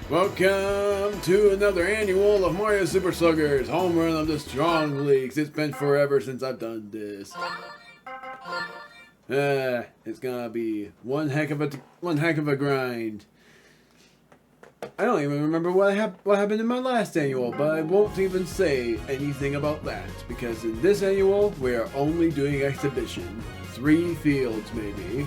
Welcome to another annual of Mario Super Sluggers Home Run of the Strong Leagues. It's been forever since I've done this. It's gonna be one heck of a grind. I don't even remember what happened in my last annual, but I won't even say anything about that because in this annual we are only doing exhibition, 3 fields maybe.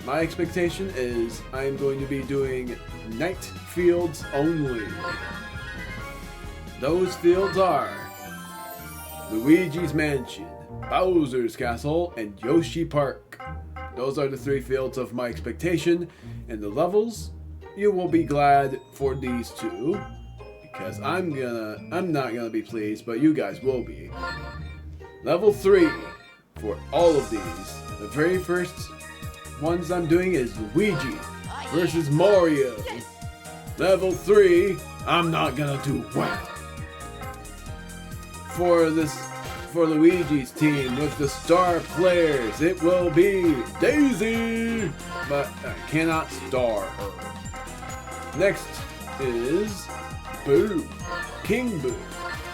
My expectation is I'm going to be doing night fields only. Those fields are Luigi's Mansion, Bowser's Castle, and Yoshi Park. Those are the 3 fields of my expectation, and the levels, you will be glad for these 2, because I'm not gonna be pleased, but you guys will be. Level 3 for all of these. The very first ones I'm doing is Luigi versus Mario. Level 3, I'm not gonna do well. For Luigi's team with the star players, it will be Daisy, but I cannot star her. Next is Boo, King Boo,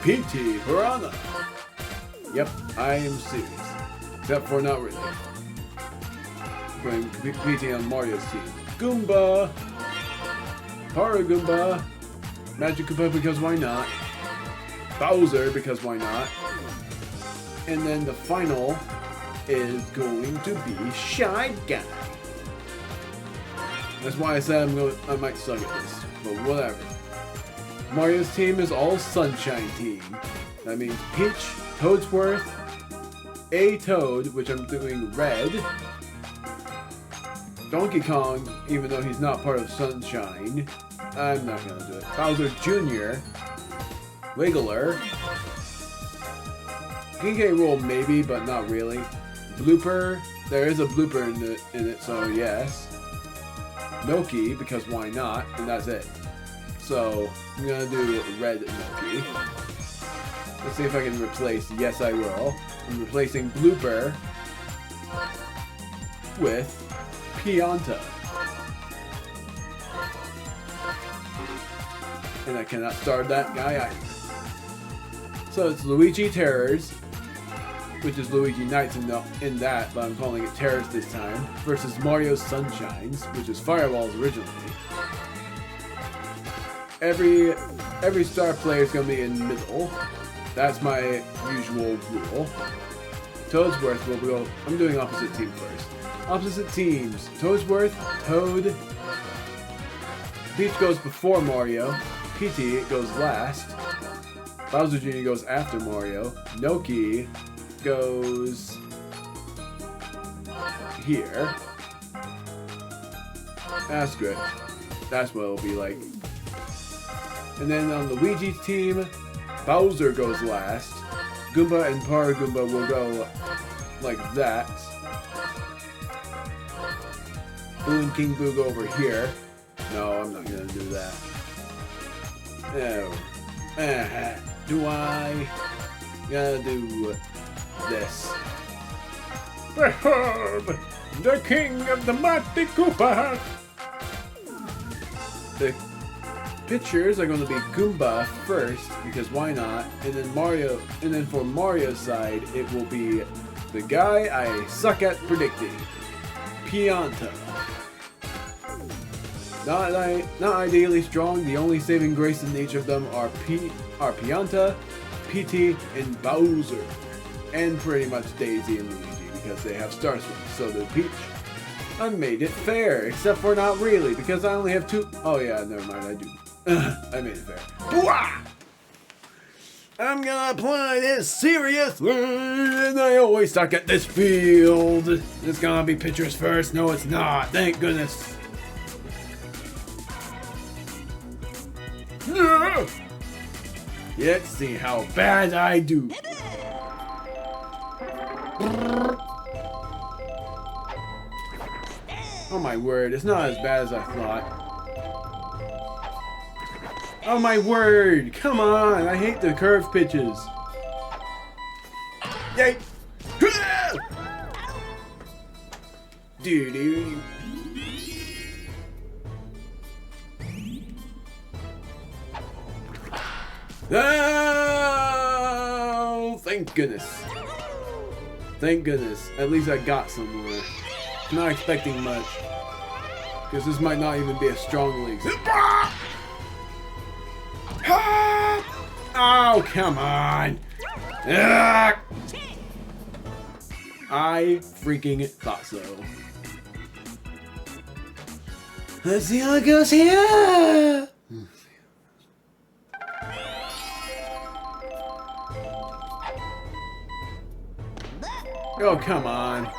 PT, Piranha. Yep, I am serious, except for not really. Going PT on Mario's team. Goomba, Para Goomba, Magic Koopa because why not? Bowser because why not? And then the final is going to be Shy Guy. That's why I said I might suck at this, but whatever. Mario's team is all Sunshine team. That means Peach, Toadsworth, a Toad, which I'm doing red. Donkey Kong, even though he's not part of Sunshine, I'm not gonna do it. Bowser Jr., Wiggler, King K. Rool maybe, but not really. Blooper, there is a blooper in it, so yes. Milky, because why not, and that's it. So, I'm gonna do red Milky. Let's see if I can replace, yes I will. I'm replacing Blooper with Pianta. And I cannot start that guy either. So it's Luigi Terrors, which is Luigi Knights in that, but I'm calling it Terrors this time, versus Mario Sunshines, which is Fireballs originally. Every star player is going to be in middle. That's my usual rule. Toadsworth will go, I'm doing opposite team first. Opposite teams, Toadsworth, Toad, Peach goes before Mario, PT goes last, Bowser Jr. goes after Mario, Noki goes here, Asterisk, that's what it'll be like. And then on Luigi's team, Bowser goes last, Goomba and Para Goomba will go like that. Boo and King Boo go over here. No, I'm not gonna do that. No. Do I? Gotta do this. Behold, the king of the mighty Koopa! The pictures are gonna be Goomba first, because why not? And then Mario, and then for Mario's side, it will be the guy I suck at predicting. Pianta. Not ideally strong, the only saving grace in each of them are Pianta, PT, and Bowser. And pretty much Daisy and Luigi, because they have Star Swing, so do Peach. I made it fair, except for not really, because I only have 2... Oh yeah, never mind, I do. I made it fair. Bwah! I'm gonna apply this seriously, and I always suck at this field. It's gonna be pitchers first. No, it's not. Thank goodness. No! Let's see how bad I do. Oh my word, it's not as bad as I thought. Oh my word, come on, I hate the curved pitches. Yay! Doo-doo. Oh, thank goodness. Thank goodness. At least I got somewhere. Not expecting much. Because this might not even be a strong league. Oh, come on. I freaking thought so. Let's see how it goes here. Oh, come on.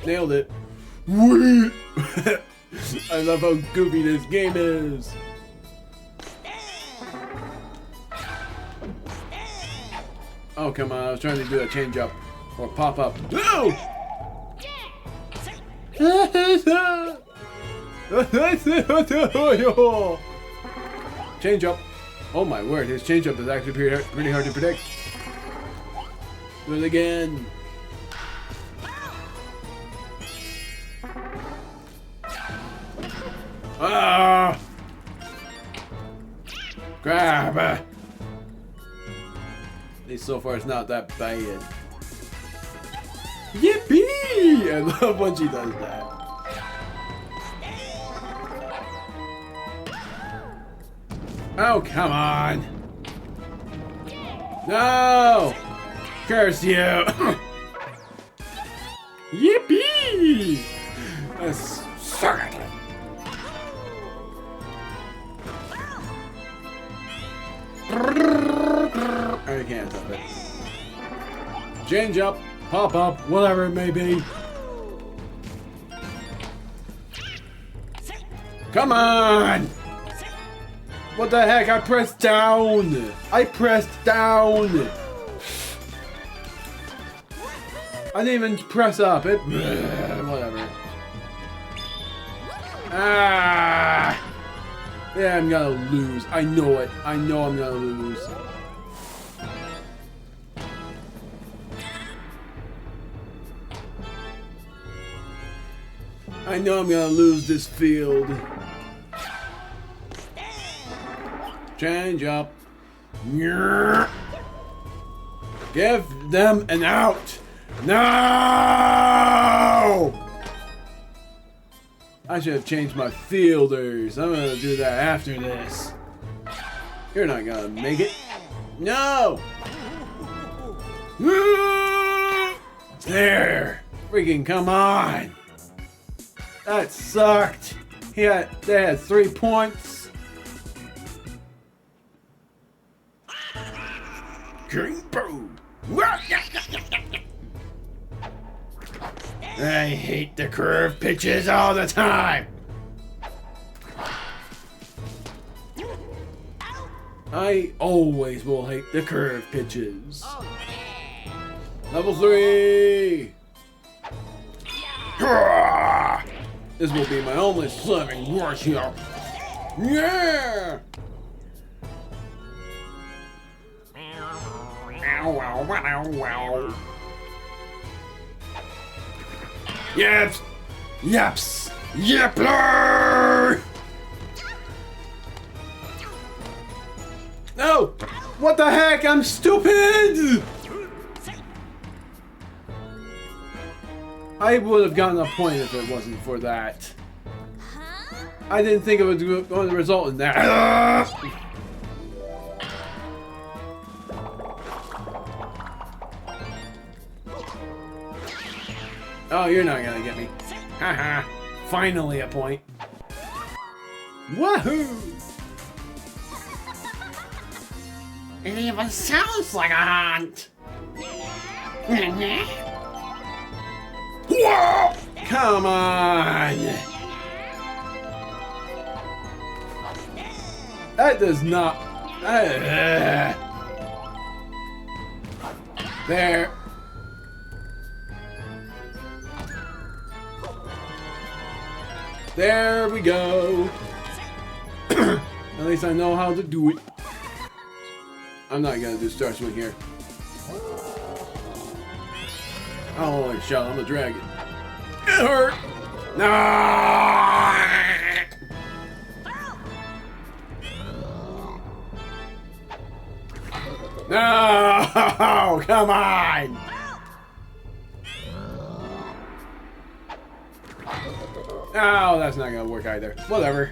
Nailed it. I love how goofy this game is. Oh, come on. I was trying to do a change up or pop up. No! Change up. Oh my word, his change up is actually pretty hard to predict. Do it again. Ah! Grab! At least so far it's not that bad. Yippee! I love when she does that. Oh, come on! No! Curse you! Yippee! Let's suck it! I can't stop it. Change up, pop up, whatever it may be. Come on! What the heck? I pressed down! I pressed down! I didn't even press up. It. Whatever. Ah! Yeah, I'm gonna lose. I know it. I know I'm gonna lose. I know I'm gonna lose this field. Change up. Give them an out. No! I should have changed my fielders. I'm gonna do that after this. You're not gonna make it. No! There! Freaking come on! That sucked. They had 3 points. I hate the curved pitches all the time. I always will hate the curved pitches. Level 3. This will be my only living rush here. Yeah. Wow. Yeps! Yeps! Yepler! No! What the heck? I'm stupid! I would have gotten a point if it wasn't for that. I didn't think it was going to result in that. Oh, you're not gonna get me. Haha. Finally a point. Woohoo! It even sounds like a hunt. Whoa! Come on! That does not. There. There we go. At least I know how to do it. I'm not gonna do star swing here. Oh, holy shit, I'm a dragon. It hurt. No! No! Come on! Oh, that's not gonna work either. Whatever.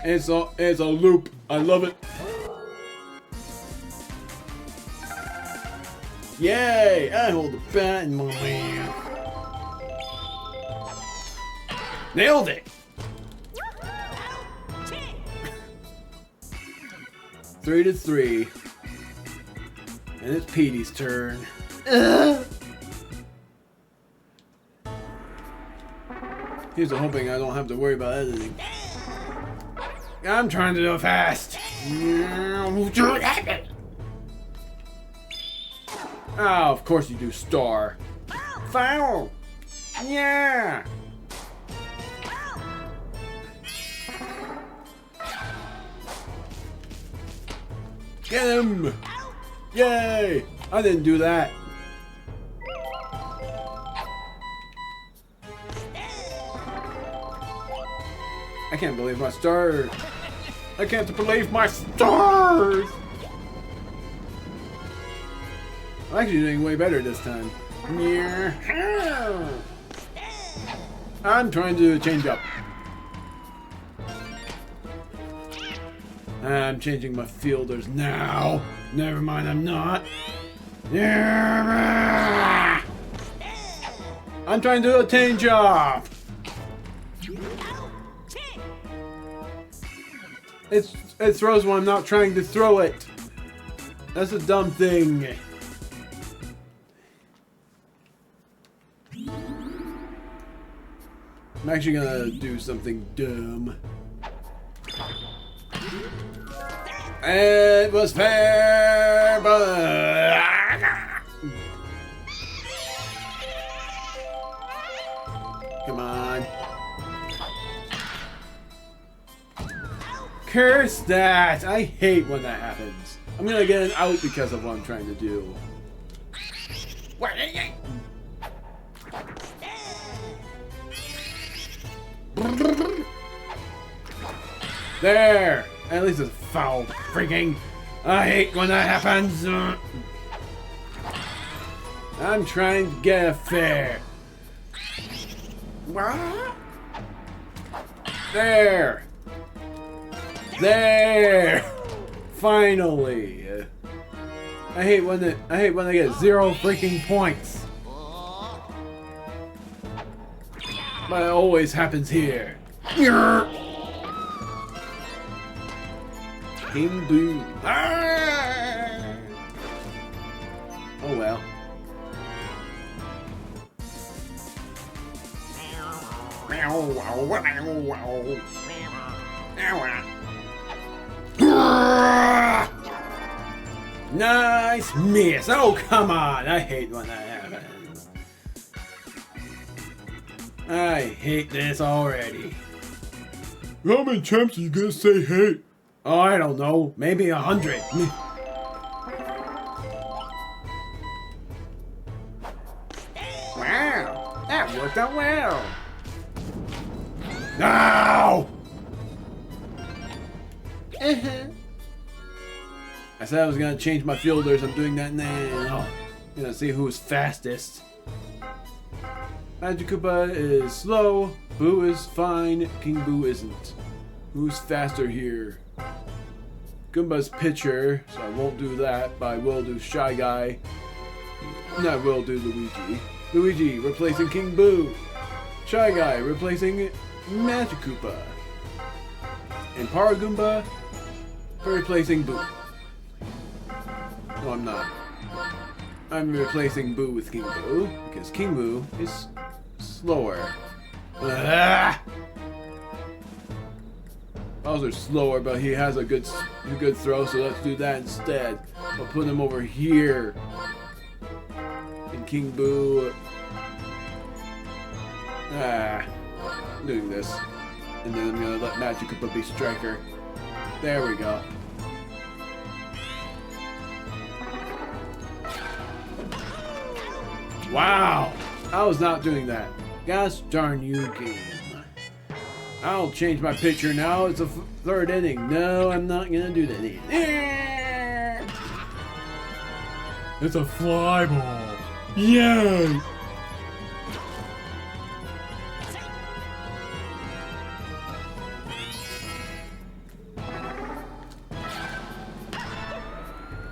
It's a loop. I love it. Yay! I hold the bat in my hand. Nailed it! 3-3. And it's Petey's turn. Here's hoping I don't have to worry about editing. I'm trying to do it fast. Oh, of course you do, Star. Foul! Yeah! Get him! Yay! I didn't do that. I can't believe my stars. I can't believe my stars! I'm actually doing way better this time. I'm trying to change up. I'm changing my fielders now. Never mind, I'm not. I'm trying to do a change off. It throws when I'm not trying to throw it. That's a dumb thing. I'm actually gonna do something dumb. It was fair, but come on. Curse that! I hate when that happens. I'm gonna get an out because of what I'm trying to do. There! At least it's foul. Freaking! I hate when that happens. I'm trying to get a fair. There! There! Finally! I hate when I get 0 freaking points. But it always happens here. King Boo. Ah! Oh well. Nice miss. Oh, come on. I hate when that happens. I hate this already. How many times are you gonna say hate? Oh, I don't know. Maybe 100. Wow. That worked out well. No! I said I was gonna change my fielders. I'm doing that now. Gonna see who's fastest. Magic Koopa is slow. Boo is fine. King Boo isn't. Who's faster here? Goomba's pitcher, so I won't do that, but I will do Shy Guy. And I will do Luigi. Luigi replacing King Boo. Shy Guy replacing Magic Koopa. And Para Goomba replacing Boo. No, I'm not. I'm replacing Boo with King Boo, because King Boo is slower. Bowser's slower, but he has a good throw, so let's do that instead. I'll put him over here. And King Boo... I'm doing this. And then I'm gonna let Magic Koopa be striker. There we go. Wow! I was not doing that. Gosh darn you, game. I'll change my picture now. It's a third inning. No, I'm not gonna do that. It's a fly ball. Yay!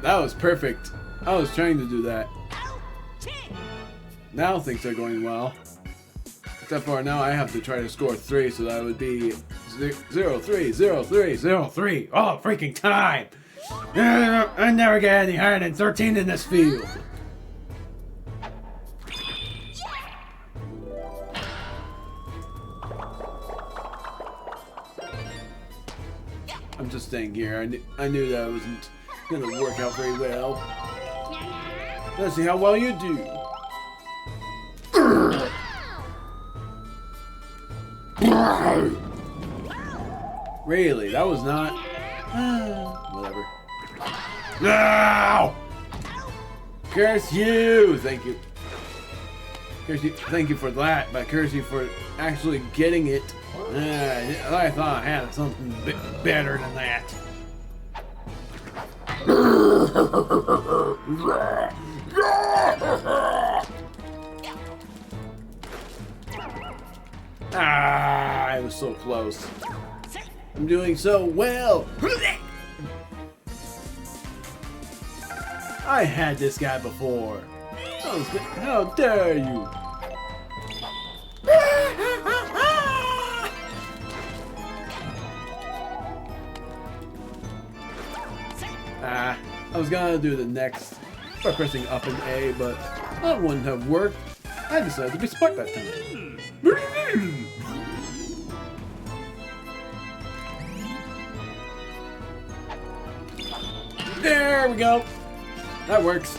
That was perfect. I was trying to do that. Now things are going well. Except for now I have to try to score 3, so that would be 0-3, 0-3, 0-3. All freaking time! I never get any higher than 13 in this field. I'm just staying here. I knew that wasn't gonna work out very well. Let's see how well you do. Really? That was not... whatever. No! Curse you! Thank you. Curse you. Thank you for that, but curse you for actually getting it. I thought I had something better than that. I was so close. I'm doing so well. I had this guy before. How dare you? I was gonna do the next by pressing up and A, but that wouldn't have worked. I decided to be smart that time. There we go. That works.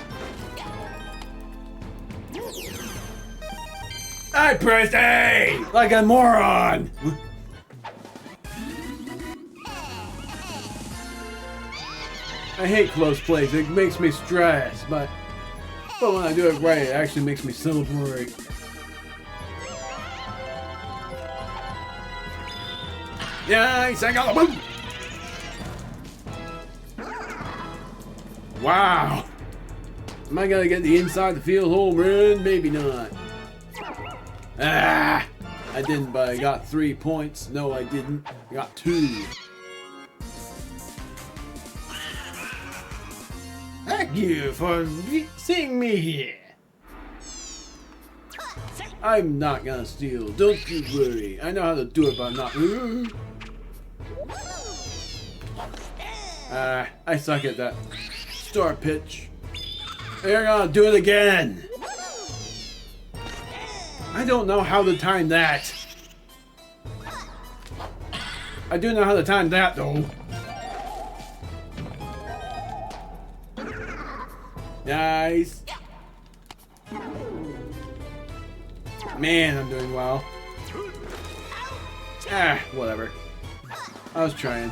I pressed A like a moron. I hate close plays. It makes me stress, but when I do it right, it actually makes me celebrate. Nice, I got a boom! Wow! Am I gonna get the inside the field home run? Maybe not. I didn't, but I got 3 points. No, I didn't. I got 2. Thank you for seeing me here. I'm not gonna steal. Don't you worry. I know how to do it, but I'm not. I suck at that. Star pitch. You're gonna do it again. I don't know how to time that. I do know how to time that though. Nice. Man, I'm doing well. Whatever. I was trying.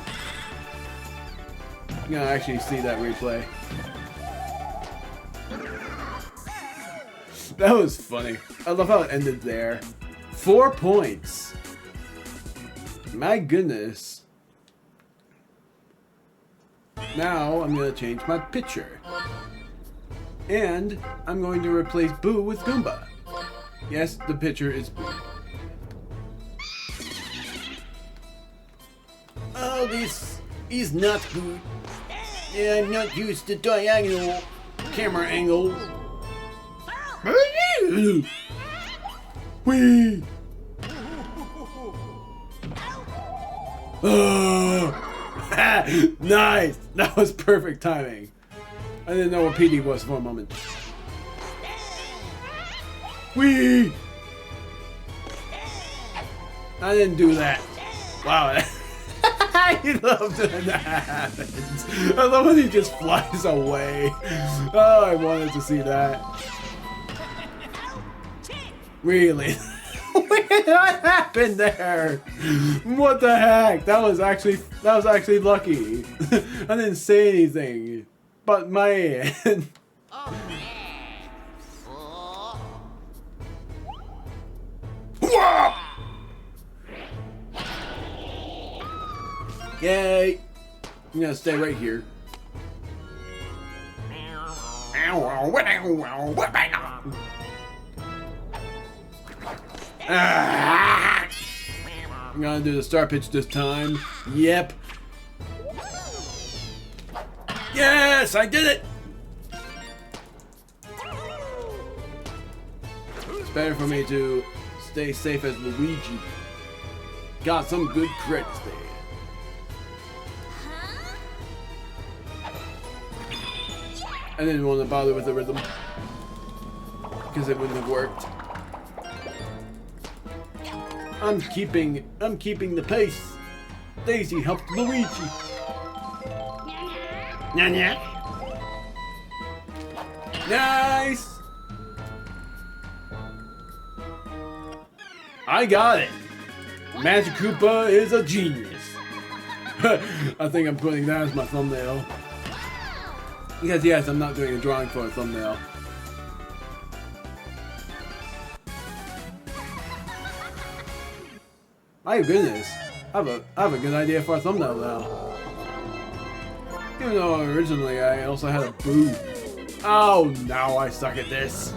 I'm gonna actually see that replay. That was funny. I love how it ended there. 4 points. My goodness. Now I'm gonna change my pitcher. And I'm going to replace Boo with Goomba. Yes, the pitcher is Boo. Oh, this is not good. Yeah, I'm not used to diagonal camera angles. Whee! Oh. Nice! That was perfect timing. I didn't know what PD was for a moment. Whee! I didn't do that. Wow. I love when that happens. I love when he just flies away. Oh, I wanted to see that. Really? What happened there? What the heck? That was actually lucky. I didn't say anything. But man. Yay! I'm gonna stay right here. I'm gonna do the star pitch this time. Yep. Yes, I did it! It's better for me to stay safe as Luigi. Got some good credits there. I didn't want to bother with the rhythm because it wouldn't have worked. I'm keeping the pace. Daisy helped Luigi. Nya. Nice. I got it. Magic Koopa is a genius. I think I'm putting that as my thumbnail. Because yes, I'm not doing a drawing for a thumbnail. My goodness, I have a good idea for a thumbnail now. Even though originally I also had a boo. Oh, now I suck at this.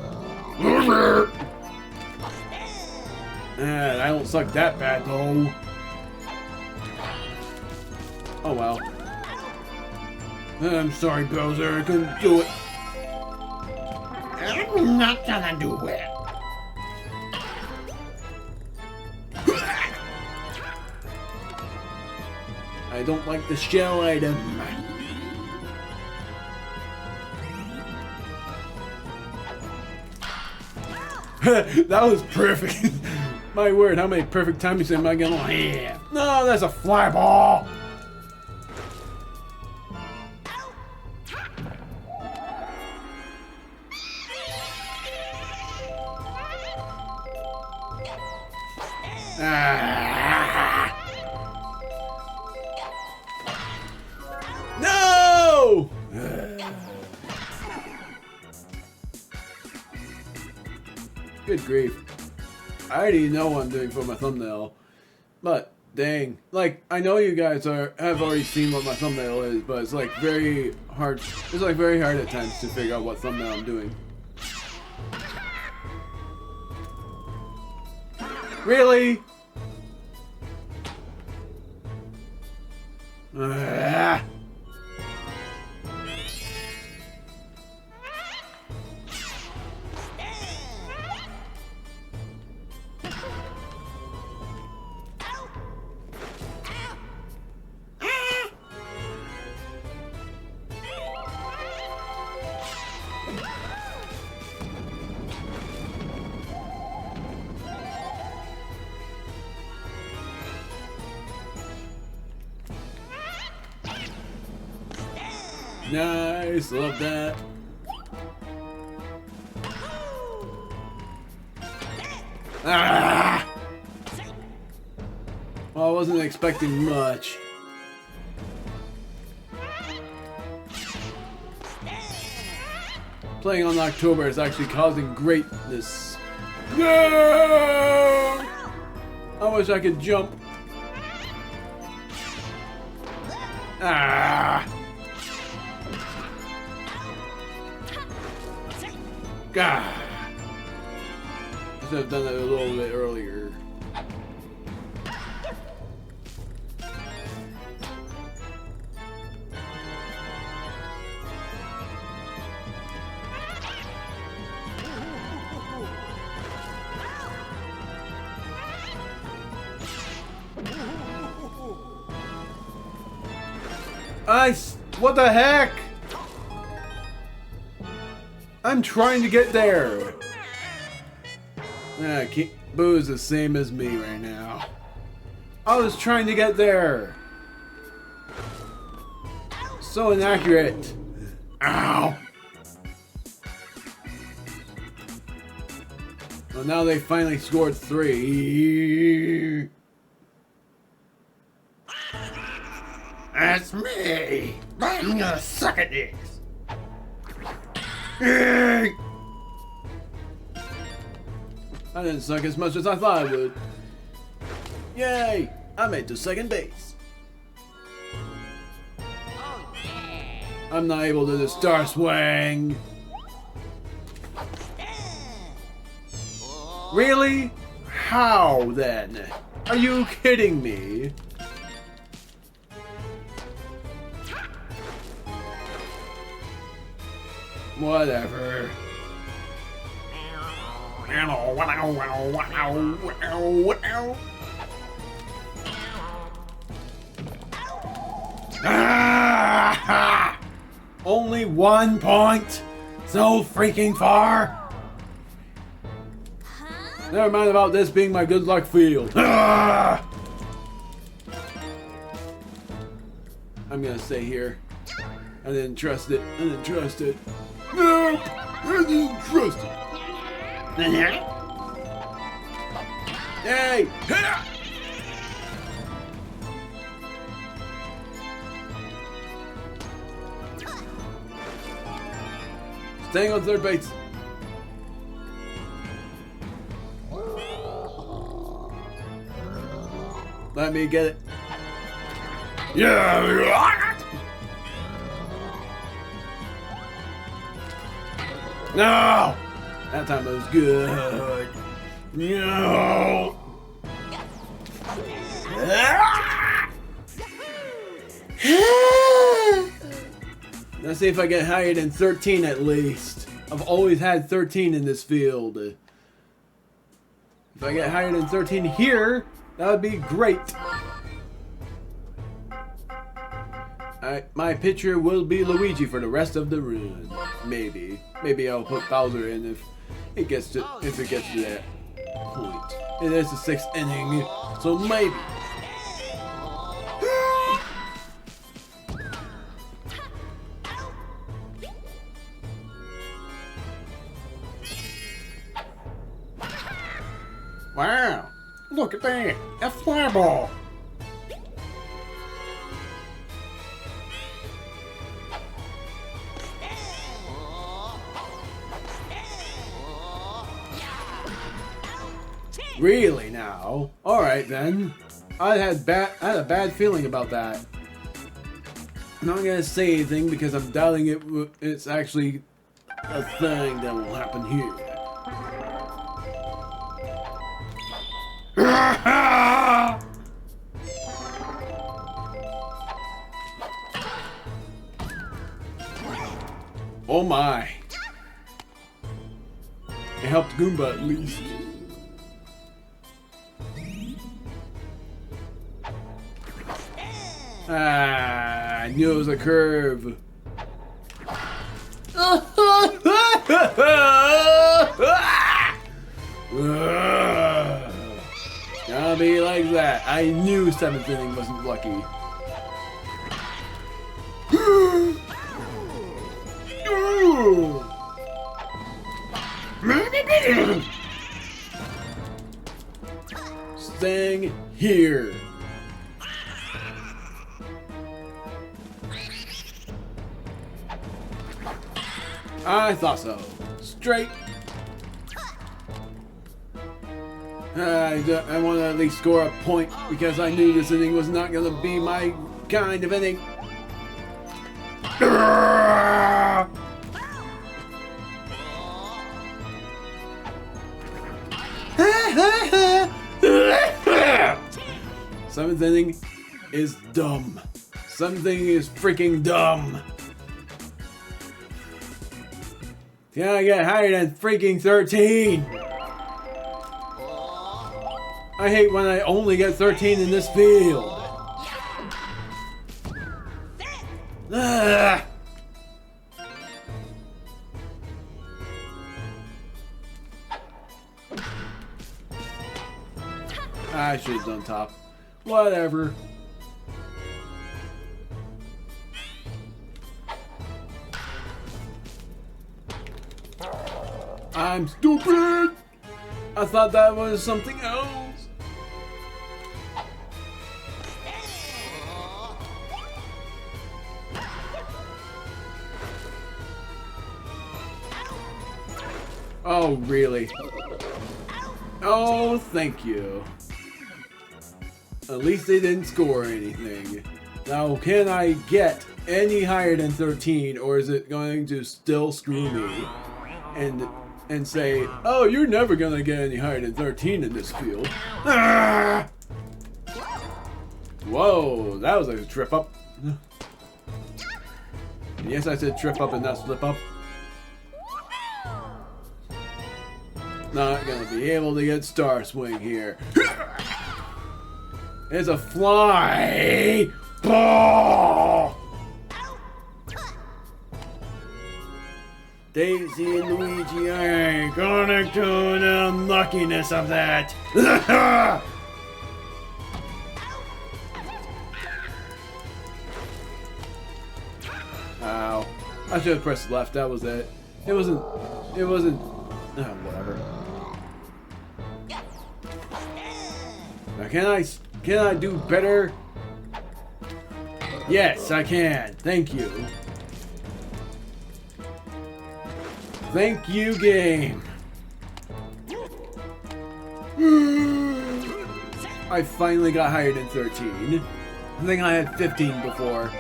Man, I don't suck that bad though. Oh well. I'm sorry, Bowser, I couldn't do it. I'm not gonna do it. I don't like the shell item. That was perfect. My word, how many perfect times am I gonna have? No, that's a fly ball. No! Good grief. I already know what I'm doing for my thumbnail. But, dang. Like, I know you guys have already seen what my thumbnail is, but it's like very hard. It's like very hard at times to figure out what thumbnail I'm doing. Really? Nice, love that. Ah! Well, I wasn't expecting much. Playing on October is actually causing greatness. No! I wish I could jump. Ah! God. I should have done that a little bit earlier. What the heck? I'm trying to get there. Boo's the same as me right now. I was trying to get there. So inaccurate. Ow. Well, now they finally scored 3. That's me. I'm gonna suck at this. I didn't suck as much as I thought I would. Yay! I made to second base. I'm not able to do the star swing. Really? How then? Are you kidding me? Whatever. Ah! Only 1 point? So freaking far? Never mind about this being my good luck field. Ah! I'm gonna stay here. I didn't trust it. I didn't trust it. No! I didn't trust it. Yay! Staying on third base. Let me get it. Yeah! No! That time it was good. No! Let's see if I get higher than 13 at least. I've always had 13 in this field. If I get higher than 13 here, that would be great. My pitcher will be Luigi for the rest of the run. Maybe. Maybe I'll put Bowser in if it gets to that point. It is the 6th inning, so maybe. Wow! Look at that! A fly ball! Really now? Alright then. I had a bad feeling about that. I'm not gonna say anything because I'm doubting it's actually a thing that will happen here. Oh my. It helped Goomba at least. Ah, I knew it was a curve. Gotta be like that. I knew 7th inning wasn't lucky. Staying here. I thought so. Straight. I want to at least score a point because I knew this inning was not going to be my kind of inning. Seventh inning is dumb. Something is freaking dumb. Can I get higher than freaking 13? I hate when I only get 13 in this field. Ah. I should have done top. Whatever. I'm stupid! I thought that was something else. Oh, really? Oh, thank you. At least they didn't score anything. Now, can I get any higher than 13, or is it going to still screw me and say, oh, you're never gonna get any higher than 13 in this field? Ah! Whoa, that was a trip up. Yes, I said trip up and not slip up. Not gonna be able to get Star Swing here. It's a fly! Oh! Daisy and Luigi are gonna do the unluckiness of that. Ow. I should have pressed left, that was it. It wasn't, oh, whatever. Now can I do better? Yes, I can. Thank you. Thank you, game. I finally got higher than 13. I think I had 15 before,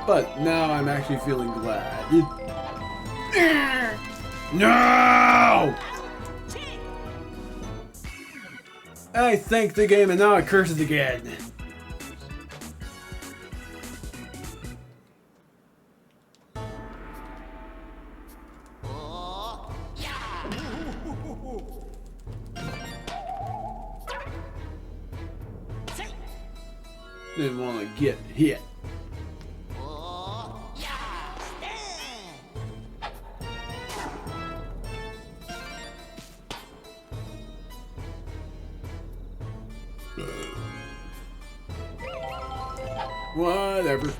but now I'm actually feeling glad. No! I thanked the game and now I curse it again. Didn't want to get hit. Whatever.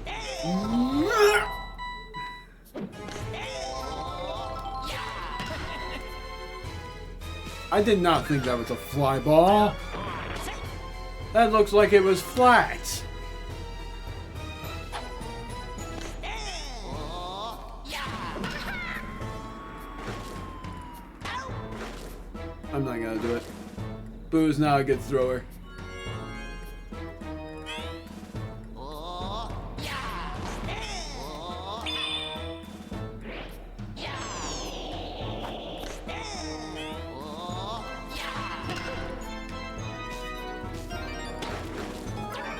I did not think that was a fly ball. That looks like it was flat. I'm not gonna do it. Boo's not a good thrower.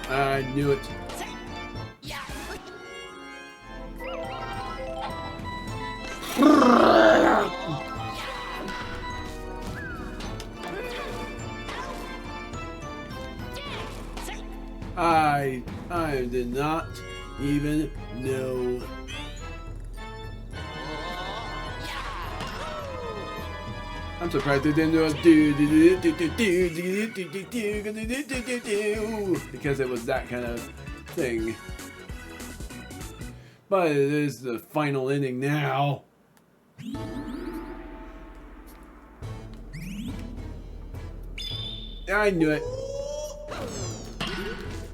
I knew it. I did not even know. I'm surprised they didn't do a because it was that kind of thing. But it is the final inning now. I knew it.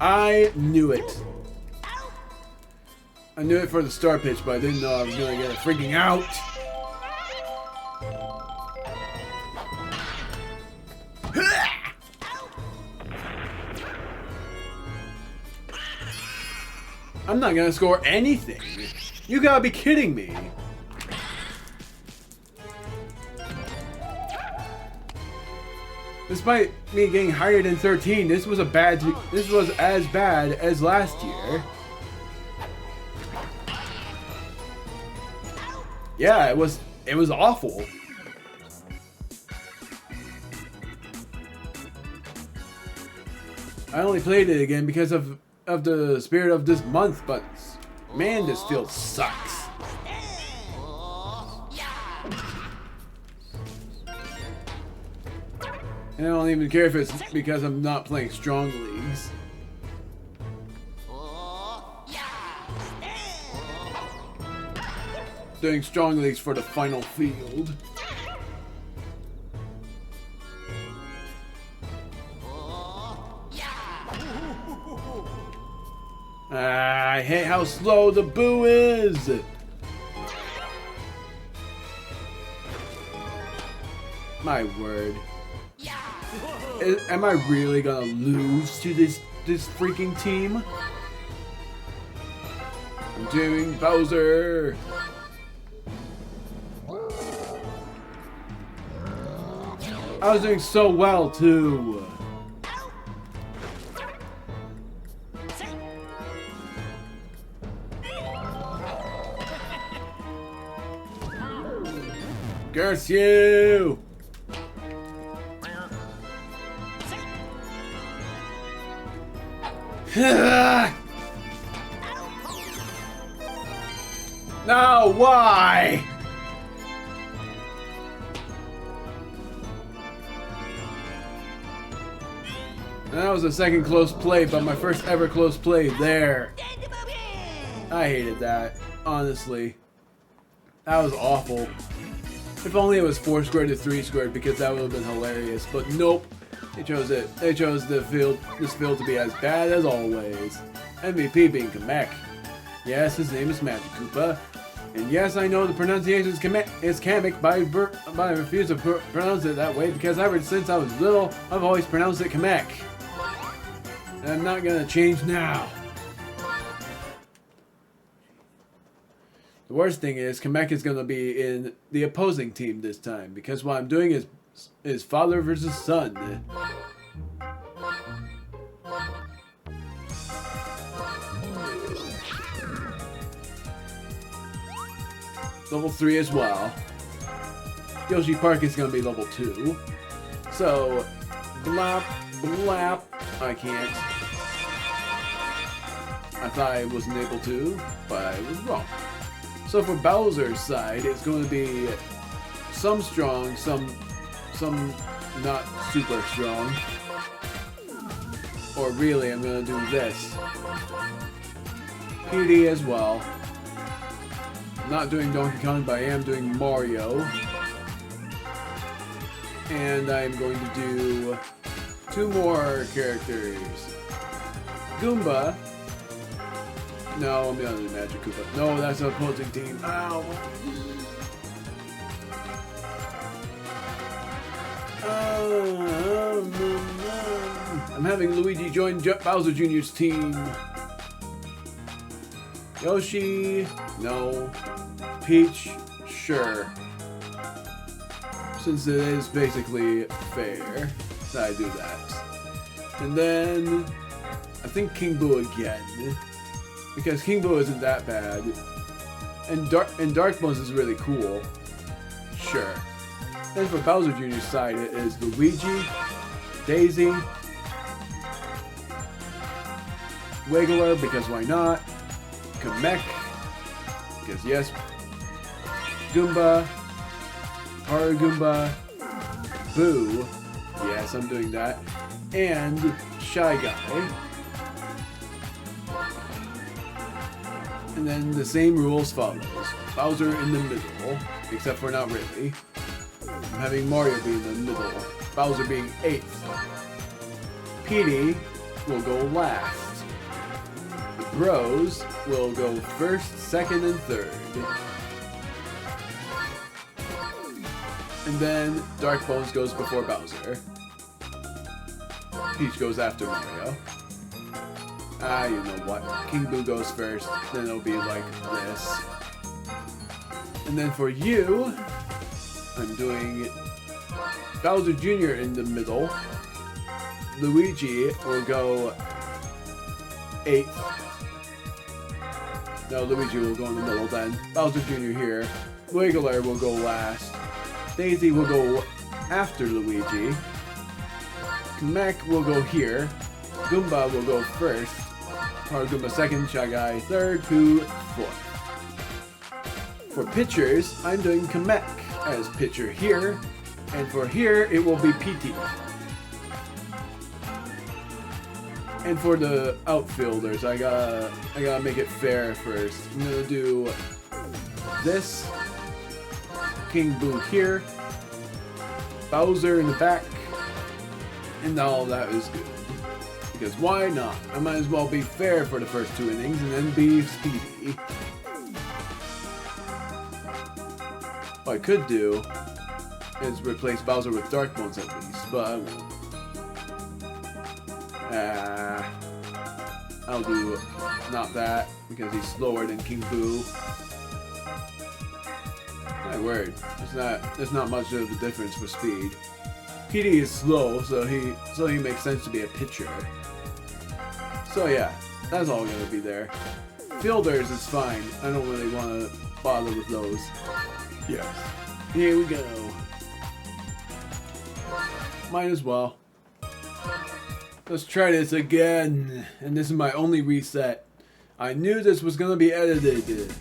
I knew it. I knew it for the star pitch, but I didn't know I was gonna get it freaking out. I'm not gonna score anything. You gotta be kidding me. Despite me getting higher than 13, this was as bad as last year. Yeah, it was awful. I only played it again because of the spirit of this month, but man, this field sucks. And I don't even care if it's because I'm not playing strong leagues. Doing strong leagues for the final field. I hate how slow the boo is. My word. Am I really gonna lose to this freaking team? I'm doing Bowser. I was doing so well too. Curse you! No, why? That was a second close play, but my first ever close play there. I hated that, honestly. That was awful. If only it was 4 squared to 3 squared, because that would have been hilarious. But nope, they chose it. They chose this field to be as bad as always. MVP being Kamek. Yes, his name is Magic Koopa. And yes, I know the pronunciation is Kamek, but I refuse to pronounce it that way because ever since I was little, I've always pronounced it Kamek. And I'm not gonna change now. The worst thing is, Kamek is going to be in the opposing team this time, because what I'm doing is father versus son. Level 3 as well. Yoshi Park is going to be level 2. So, blap, blap, I can't. I thought I wasn't able to, but I was wrong. So for Bowser's side, it's going to be some strong, some not super strong. Or really, I'm going to do this. PD as well. I'm not doing Donkey Kong, but I am doing Mario. And I'm going to do 2 more characters. Goomba. No, I'm gonna do Magic Koopa. No, that's an opposing team. Ow! I'm having Luigi join Bowser Jr.'s team. Yoshi, no. Peach, sure. Since it is basically fair that I do that. And then I think King Boo again. Because King Boo isn't that bad. And Dark Bones is really cool. Sure. Then for Bowser Jr.'s side, it is Luigi, Daisy, Wiggler, because why not? Kamek, because yes. Goomba, Haru Goomba, Boo, yes, I'm doing that. And Shy Guy. And then the same rules follows. Bowser in the middle, except for not really. I'm having Mario be in the middle, Bowser being 8th. Petey will go last. The Bros will go 1st, 2nd, and 3rd. And then Dark Bones goes before Bowser. Peach goes after Mario. You know what. King Boo goes first, then it'll be like this. And then for you, I'm doing Bowser Jr. in the middle. Luigi will go 8th. No, Luigi will go in the middle then. Bowser Jr. here. Wiggler will go last. Daisy will go after Luigi. Kamek will go here. Goomba will go first. Haru Goomba 2nd, Shy Guy 3rd, Pooh 4th. For pitchers, I'm doing Kamek as pitcher here, and for here it will be PT. And for the outfielders, I gotta make it fair first. I'm gonna do this, King Boo here, Bowser in the back, and all that is good. Because why not? I might as well be fair for the first 2 innings and then be speedy. What I could do is replace Bowser with Dark Bones at least, but I won't. I'll do not that. because he's slower than King Boo. My word, there's not much of a difference for speed. PD is slow, so he makes sense to be a pitcher. So yeah, that's all gonna be there. Fielders is fine. I don't really want to bother with those. Yes. Here we go. Might as well. Let's try this again. And this is my only reset. I knew this was gonna be edited.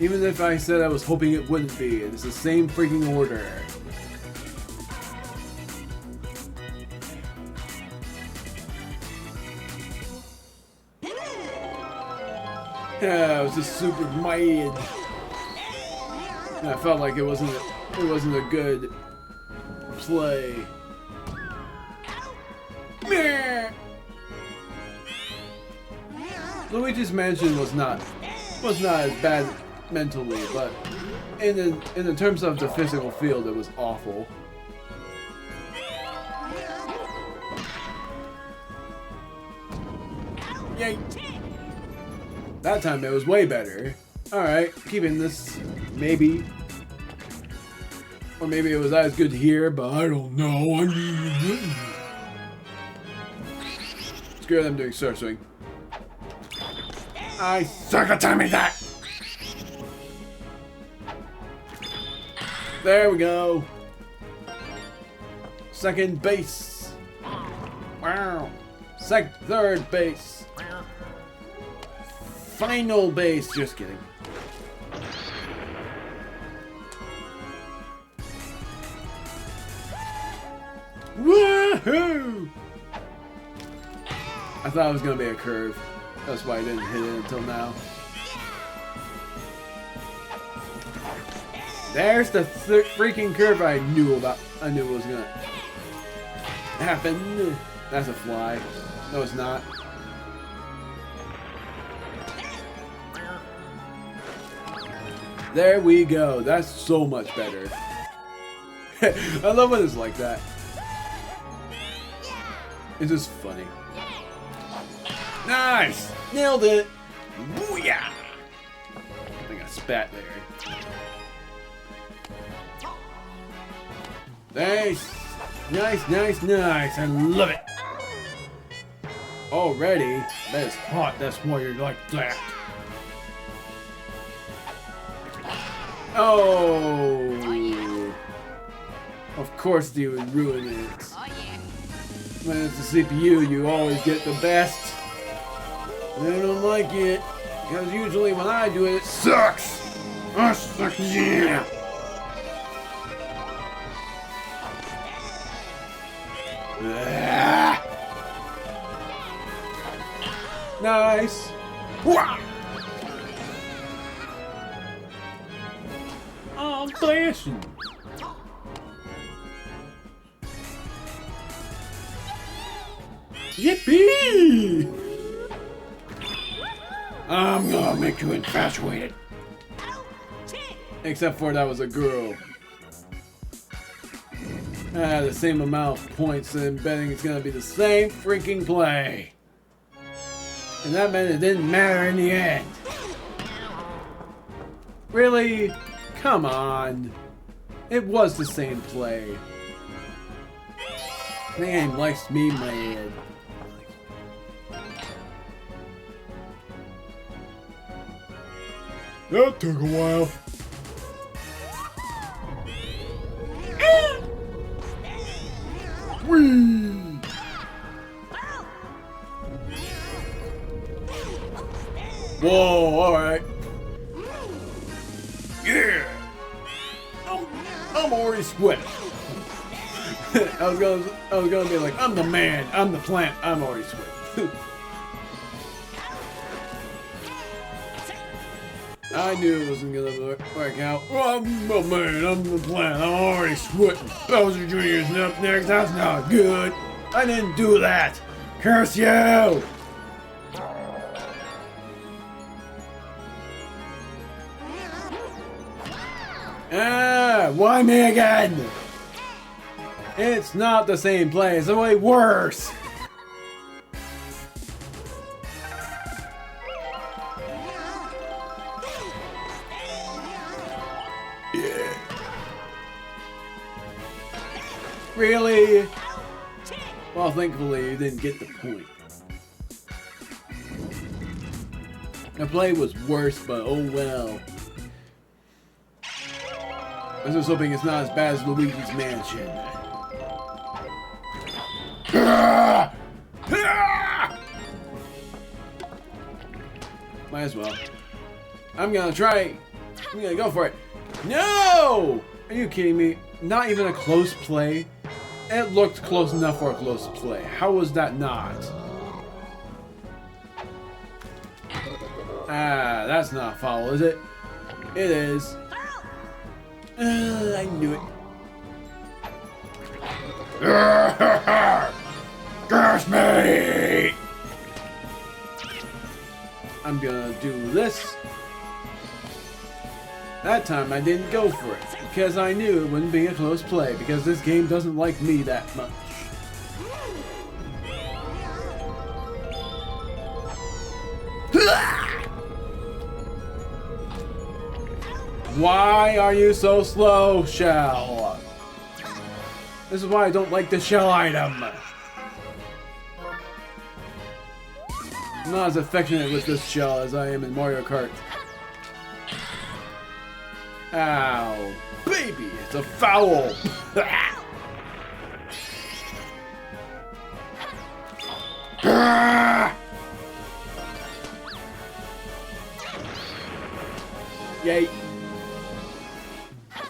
Even if I said I was hoping it wouldn't be. It's the same freaking order. Yeah, it was just super mad. I felt like it wasn't a good play. Luigi's Mansion was not as bad mentally, but in the terms of the physical field, it was awful. Yay! That time it was way better. Alright, keeping this, maybe. Or maybe it was as good here, but I don't know. Screw them doing surf swing. I suck at timing that! There we go. Second base. Wow. Third base. Final base. Just kidding. Woohoo! I thought it was gonna be a curve. That's why I didn't hit it until now. There's the freaking curve I knew it was gonna happen. That's a fly. No, it's not. There we go. That's so much better. I love when it's like that. It's just funny. Nice! Nailed it! Booyah! I think I spat there. Nice! Nice, nice, nice! I love it! Already? That is hot, that's why you're like that. Oh! Of course you would ruin it. When it's the CPU, you always get the best. And I don't like it, because usually when I do it, it sucks! I suck, yeah! Ah. Nice! Wah. Oh, I'm flashing! Yippee! I'm gonna make you infatuated. Except for that was a girl. The same amount of points, and betting it's gonna be the same freaking play. And that meant it didn't matter in the end. Really? Come on. It was the same play. Man likes me mad. That took a while. Whee! Whoa, alright. Yeah! I'm already sweating. I was gonna be like, I'm the man, I'm the plant, I'm already sweating. I knew it wasn't gonna work out. Oh, I'm the man, I'm the plant, I'm already sweating. Bowser Jr.'s up next, that's not good. I didn't do that. Curse you! Ah, why me again? It's not the same play, it's way worse. Really? Well, thankfully, you didn't get the point. The play was worse, but oh well. I'm just hoping it's not as bad as Luigi's Mansion. Might as well. I'm gonna try. I'm gonna go for it. No! Are you kidding me? Not even a close play? It looked close enough for a close play. How was that not? Ah, that's not a foul, is it? It is. I knew it. Curse me! I'm gonna do this. That time I didn't go for it, because I knew it wouldn't be a close play, because this game doesn't like me that much. Why are you so slow, Shell? This is why I don't like the shell item. I'm not as affectionate with this shell as I am in Mario Kart. Ow. Baby, it's a foul. Yay.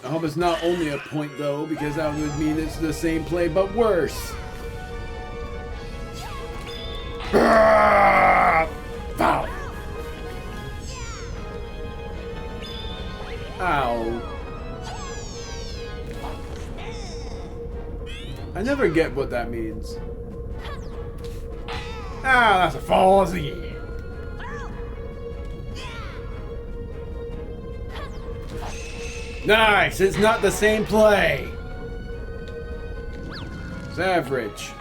I hope it's not only a point though, because that would mean it's the same play but worse. Foul. Ow. I never get what that means. Ah, that's a fuzzy. Nice! It's not the same play! It's average.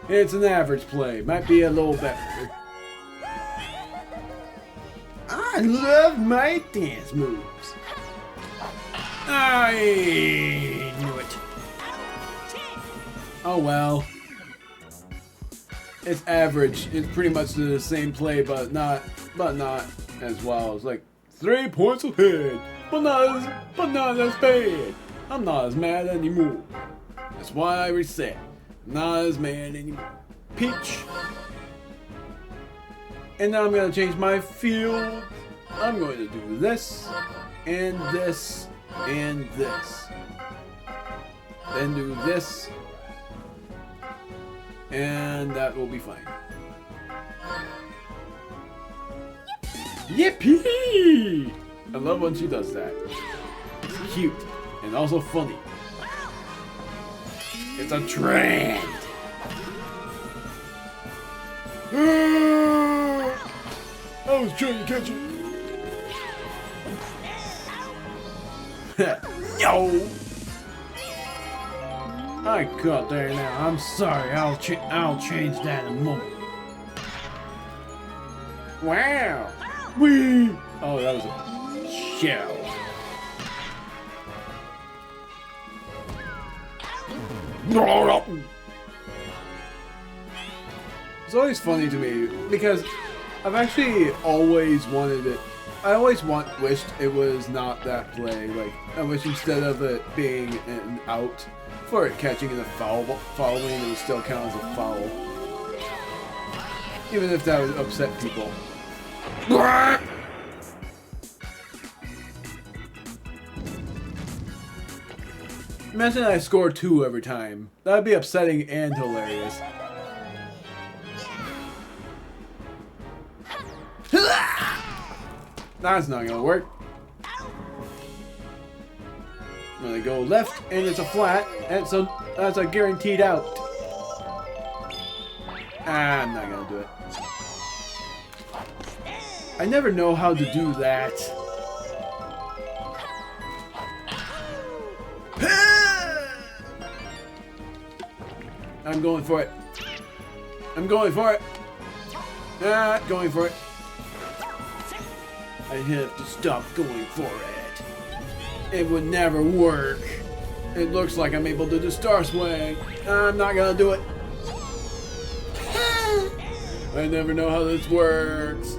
It's an average play. Might be a little better. I love my dance moves. I knew it. Oh well. It's average. It's pretty much the same play, but not as well. It's like 3 points ahead, but not as bad. I'm not as mad anymore. That's why I reset. Not as mad anymore. Peach. And now I'm gonna change my field. I'm going to do this, and this, and this. Then do this. And that will be fine. Yippee! I love when she does that. It's cute and also funny. It's a trend. I was trying to catch it. No. I got there now. I'm sorry. I'll change that in a moment. Wow. Wee. Oh, that was a shell. It's always funny to me because I've actually always wanted it. I always wished it was not that play. Like, I wish instead of it being an out for it catching in a foul lane, it would still count as a foul. Even if that would upset people. Imagine I score 2 every time. That would be upsetting and hilarious. That's not gonna work. I'm gonna go left, and it's a flat, and so that's a guaranteed out. I'm not gonna do it. I never know how to do that. I'm going for it. I'm going for it. Going for it. I have to stop going for it. It would never work. It looks like I'm able to do star swing. I'm not gonna do it. I never know how this works.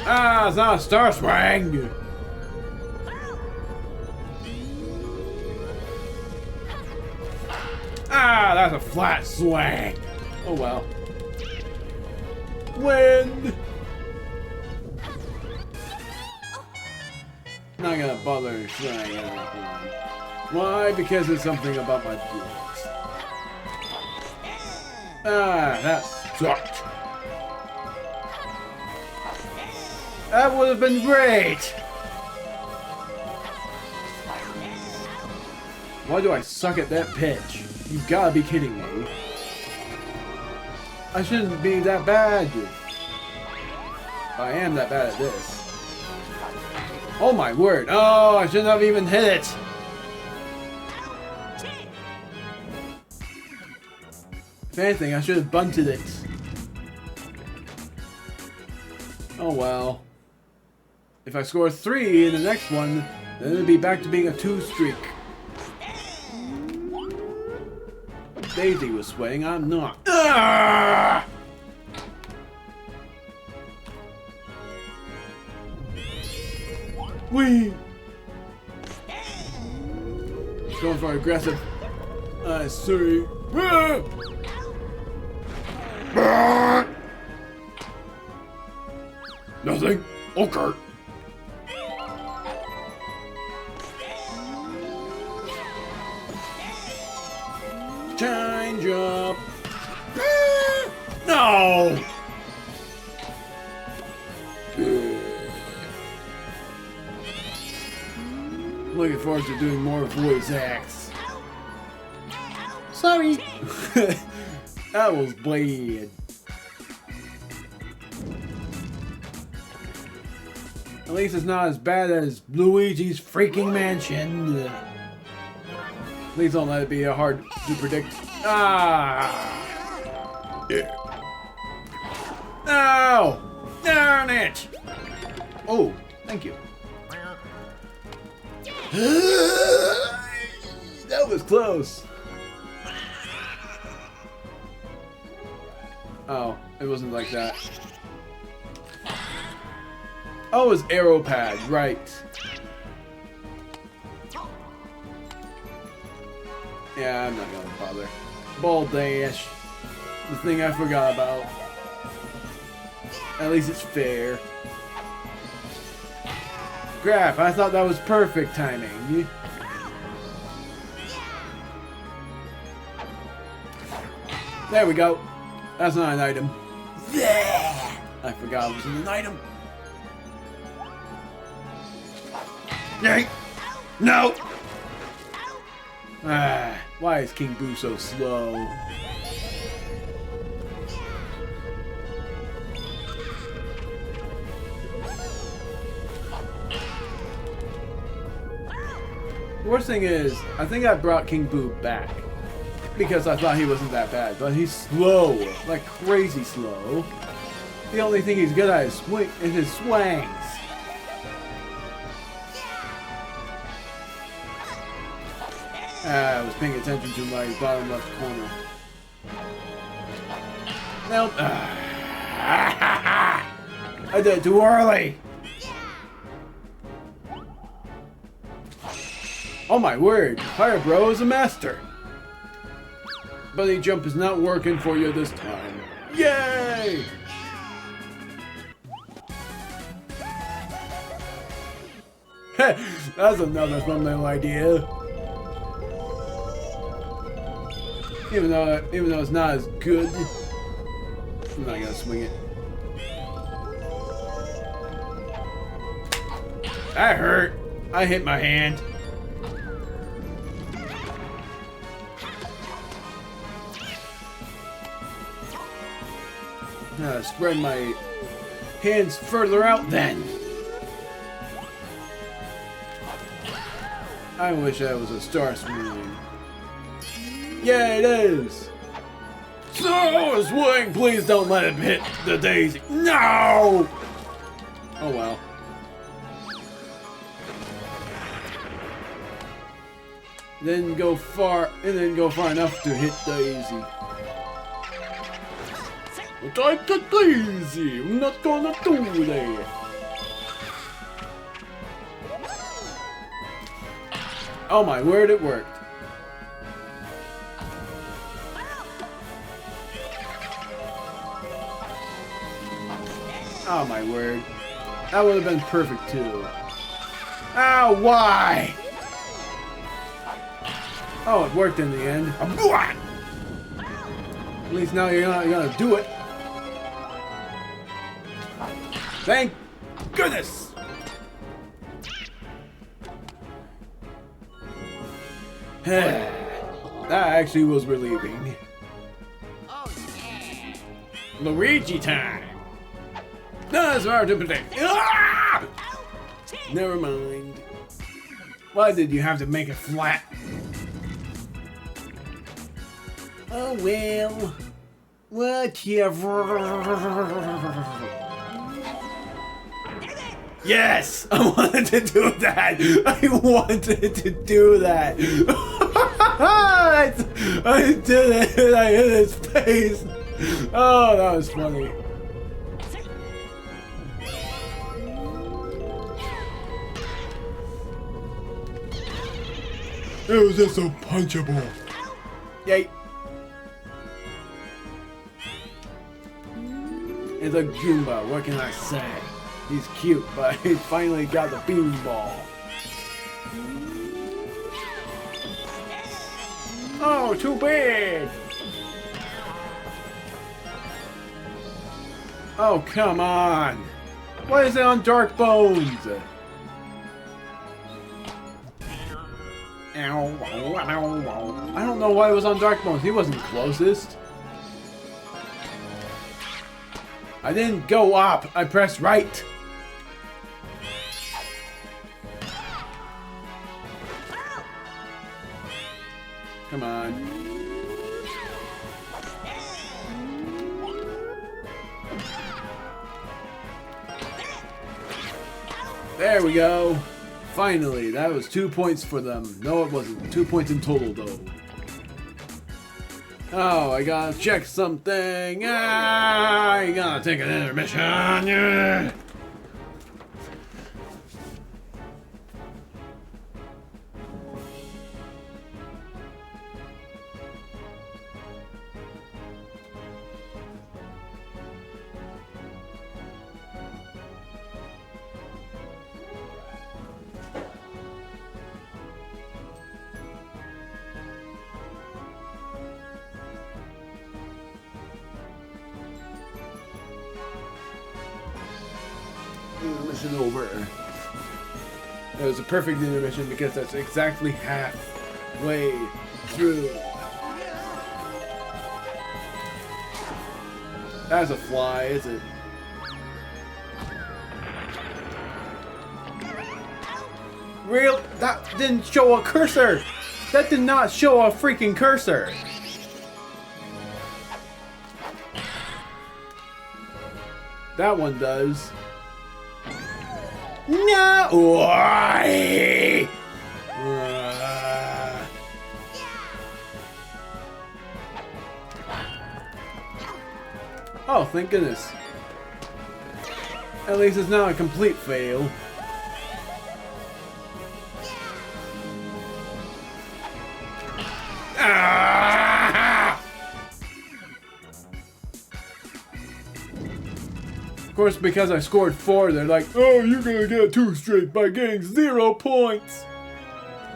Ah, it's not a star swing. Ah, that's a flat swing. Oh well. Win. Not gonna bother trying that one. Why? Because it's something about my boobs. Ah, that sucked. That would have been great. Why do I suck at that pitch? You've gotta be kidding me. I shouldn't be that bad. I am that bad at this. Oh my word. Oh, I shouldn't have even hit it. If anything, I should have bunted it. Oh well. If I score 3 in the next one, then it'll be back to being a 2 streak. Daisy was swaying, I'm not. Ah! Wee! Going for aggressive. Sorry. Nothing. Okay. Change up. No. Looking forward to doing more voice acts. Sorry. That was bad. At least it's not as bad as Luigi's Freaking Mansion. Please don't let it be hard to predict. Ah! Yeah. No! Darn it! Oh, thank you. That was close. Oh, it wasn't like that. Oh, it was arrow pad, right. Yeah, I'm not gonna bother. Ball dash. The thing I forgot about. At least it's fair. Crap, I thought that was perfect timing. There we go. That's not an item. Yeah! I forgot it was an item. Yay! No! Ah, why is King Boo so slow? The worst thing is, I think I brought King Boo back. Because I thought he wasn't that bad, but he's slow. Like crazy slow. The only thing he's good at is his swings. I was paying attention to my bottom left corner. Nope. I did it too early. Oh my word, Fire Bro is a master. Bunny jump is not working for you this time. Yay! That's another thumbnail idea. Even though it's not as good, I'm not gonna swing it. That hurt. I hit my hand. Spread my hands further out then. I wish that was a star swing. Yeah, it is. So swing, please don't let it hit the daisy. No! Oh well. then go far enough to hit Daisy. Take it easy. I'm not gonna do that. Oh my word, it worked. Oh my word. That would have been perfect too. Ow, why? Oh, it worked in the end. At least now you're not gonna do it. Thank goodness! That actually was relieving. Oh, yeah. Luigi time! That's hard to predict. Ah! Never mind. Why did you have to make it flat? Oh well. Whatever. Yes! I wanted to do that! I wanted to do that! I did it and I hit his face! Oh, that was funny. It was just so punchable. Yay! It's a Goomba, what can I say? He's cute, but he finally got the beanball. Oh, too bad! Oh, come on! Why is it on Dark Bones? I don't know why it was on Dark Bones. He wasn't closest. I didn't go up. I pressed right. Come on. There we go. Finally, that was 2 points for them. No, it wasn't. 2 points in total, though. Oh, I gotta check something. I gotta take an intermission. Yeah. Intermission over. It was a perfect intermission because that's exactly halfway through. That's a fly, is it? Real? That didn't show a cursor! That did not show a freaking cursor! That one does. No! Why? Oh, thank goodness. At least it's not a complete fail. Of course, because I scored 4, they're like, oh, you're gonna get 2 straight by getting 0 points.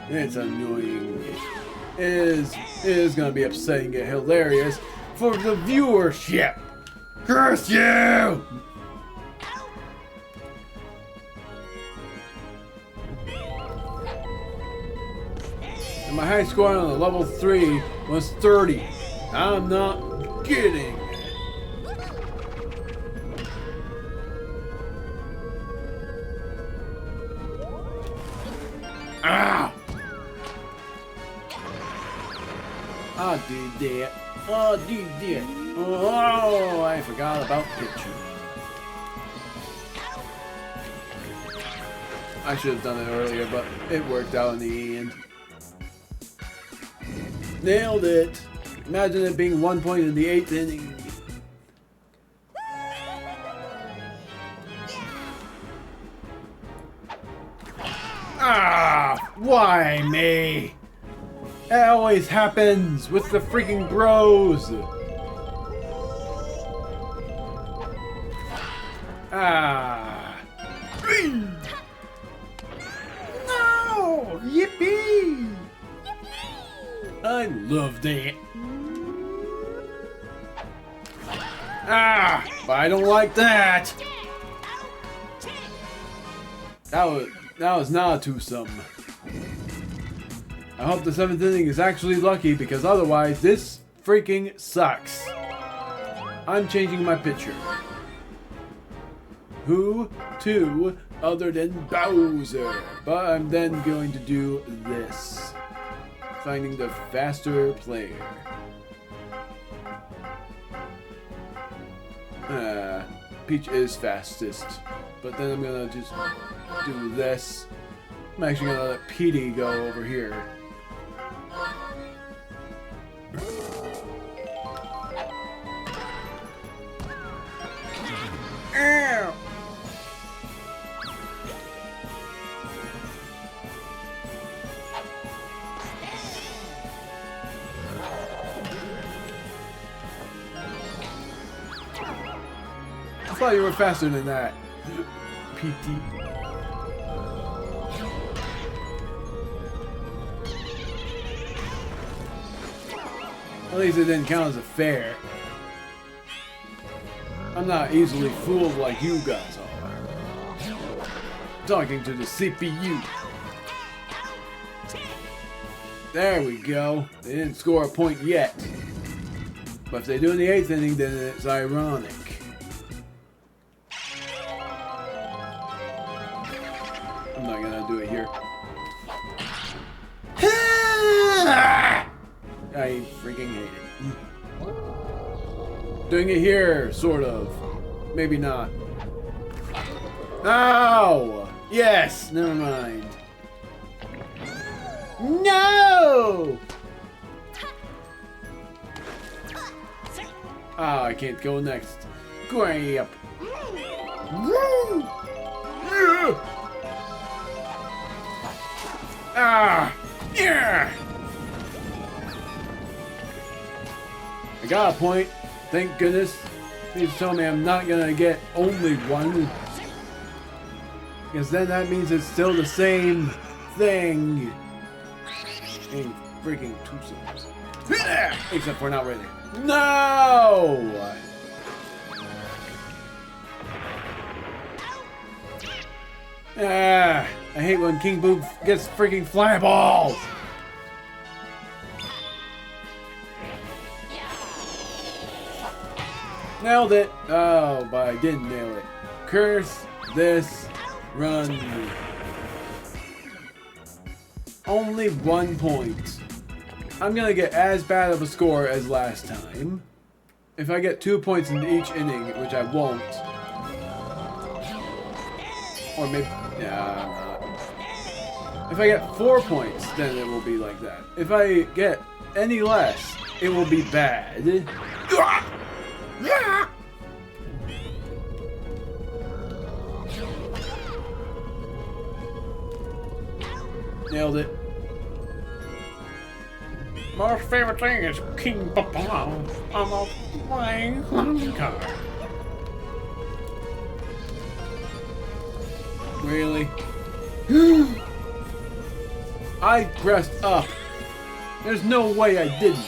It's annoying. It is gonna be upsetting and hilarious for the viewership. Curse you! And my high score on the level 3 was 30. I'm not kidding. Ah! I did that. I did that. Oh, I forgot about picture. I should have done it earlier, but it worked out in the end. Nailed it. Imagine it being 1 point in the 8th inning. Ah, why me? It always happens with the freaking bros. Ah. No! Yippee! I loved it. Ah, but I don't like that. That was not a twosome. I hope the 7th inning is actually lucky because otherwise this freaking sucks. I'm changing my pitcher. Who to other than Bowser? But I'm then going to do this. Finding the faster player. Peach is fastest. But then I'm gonna just do this. I'm actually gonna let Petey go over here. Ow! I thought you were faster than that, PT. At least it didn't count as a fair. I'm not easily fooled like you guys are. Talking to the CPU. There we go. They didn't score a point yet. But if they do in the 8th inning, then it's ironic. I'm not gonna do it here. I freaking hate it. Doing it here, sort of. Maybe not. Oh! Yes! Never mind. No! Ah, I can't go next. Grab. Ah! Yeah! I got a point. Thank goodness. Please tell me I'm not gonna get only one. Because then that means it's still the same thing. Ain't freaking twosomes. Except for not really. No! Ah, I hate when King Boo gets freaking fly balls. Nailed it. Oh, but I didn't nail it. Curse this run. Only 1 point. I'm gonna get as bad of a score as last time. If I get 2 points in each inning, which I won't. Or maybe, yeah, I'm not. If I get 4 points, then it will be like that. If I get any less, it will be bad. Nailed it. My favorite thing is King Papa. I'm a playing car. Really? I pressed up. There's no way I didn't.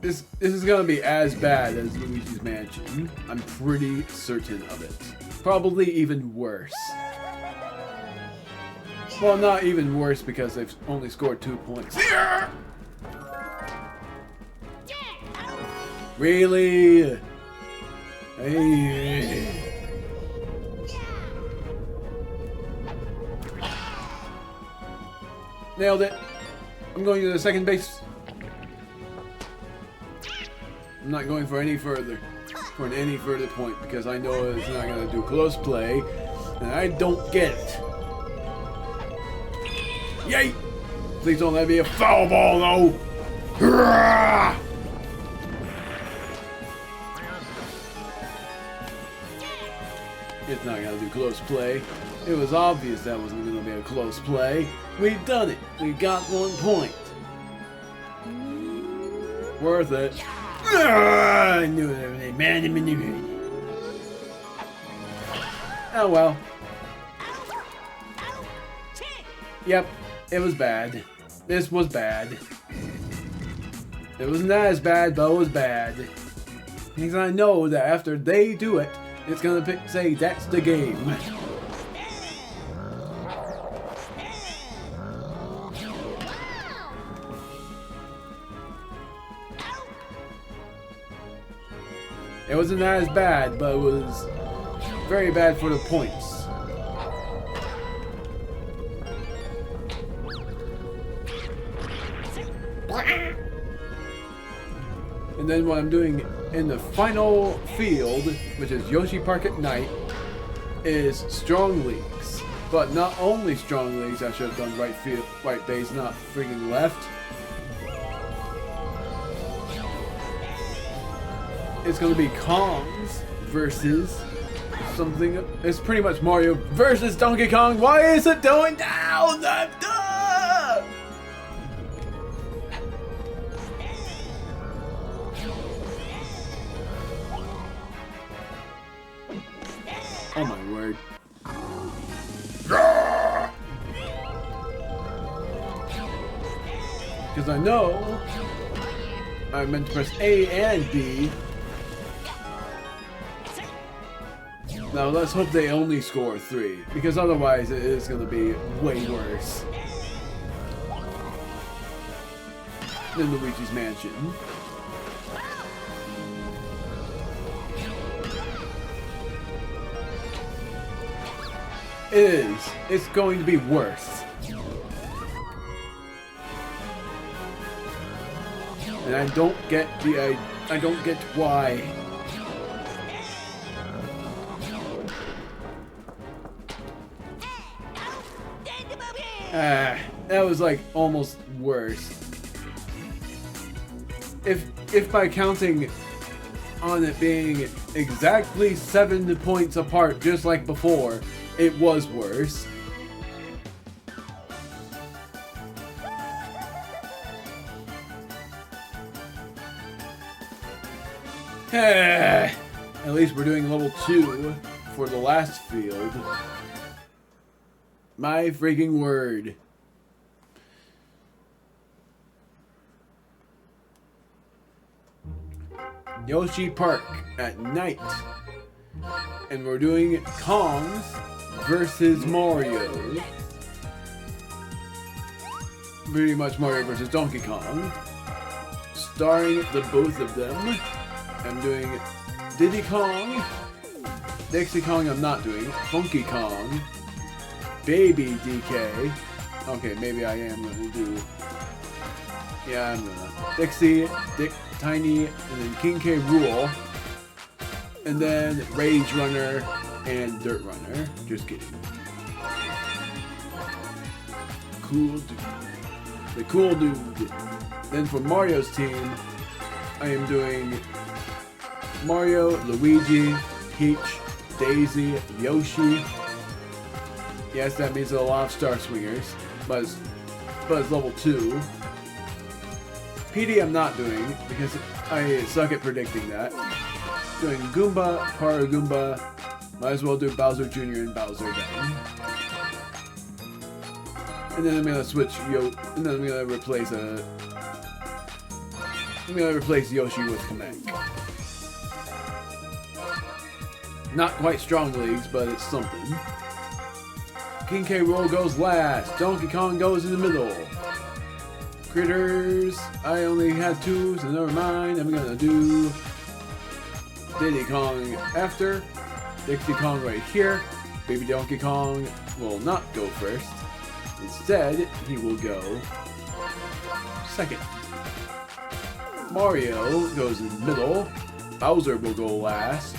This is gonna be as bad as Luigi's Mansion. I'm pretty certain of it. Probably even worse. Well, not even worse because they've only scored 2 points. Really? Hey. Nailed it. I'm going to the second base. I'm not going for any further. for any further point because I know it's not going to do close play, and I don't get it. Yay! Please don't let me a foul ball, though! Hurrah! It's not going to do close play. It was obvious that wasn't going to be a close play. We've done it. We got 1 point. Worth it. I knew it. Man. Oh well. Yep, it was bad. This was bad. It wasn't as bad, but it was bad. Because I know that after they do it, it's gonna say that's the game. It wasn't as bad, but it was very bad for the points. And then what I'm doing in the final field, which is Yoshi Park at night, is strong leagues. But not only strong leagues, I should have done right field, right base, not freaking left. It's gonna be Kongs versus something. It's pretty much Mario versus Donkey Kong. Why is it going down? Oh my word. Because I know I meant to press A and B. Now let's hope they only score 3, because otherwise it is going to be way worse than Luigi's Mansion. It is. It's going to be worse. And I don't get I don't get why. That was like almost worse. If by counting on it being exactly 7 points apart, just like before, it was worse. At least we're doing level 2 for the last field. My freaking word. Yoshi Park at night. And we're doing Kongs versus Mario. Pretty much Mario versus Donkey Kong. Starring the both of them. I'm doing Diddy Kong. Dixie Kong I'm not doing. Funky Kong. Baby DK. Okay, maybe I am gonna do. Yeah, I'm gonna. Dixie, Tiny, and then King K. Rool. And then Rage Runner and Dirt Runner. Just kidding. Cool dude. The cool dude. Then for Mario's team, I am doing Mario, Luigi, Peach, Daisy, Yoshi. Yes, that means a lot of Star Swingers, but it's level 2. PD I'm not doing, because I suck at predicting that. Doing Goomba, Para Goomba, might as well do Bowser Jr. and Bowser then. And then I'm gonna switch and then I'm gonna replace Yoshi with Kamek. Not quite strong leagues, but it's something. King K. Rool goes last. Donkey Kong goes in the middle. Critters, I only had 2, so never mind. I'm gonna do Diddy Kong after. Dixie Kong right here. Baby Donkey Kong will not go first. Instead, he will go second. Mario goes in the middle. Bowser will go last.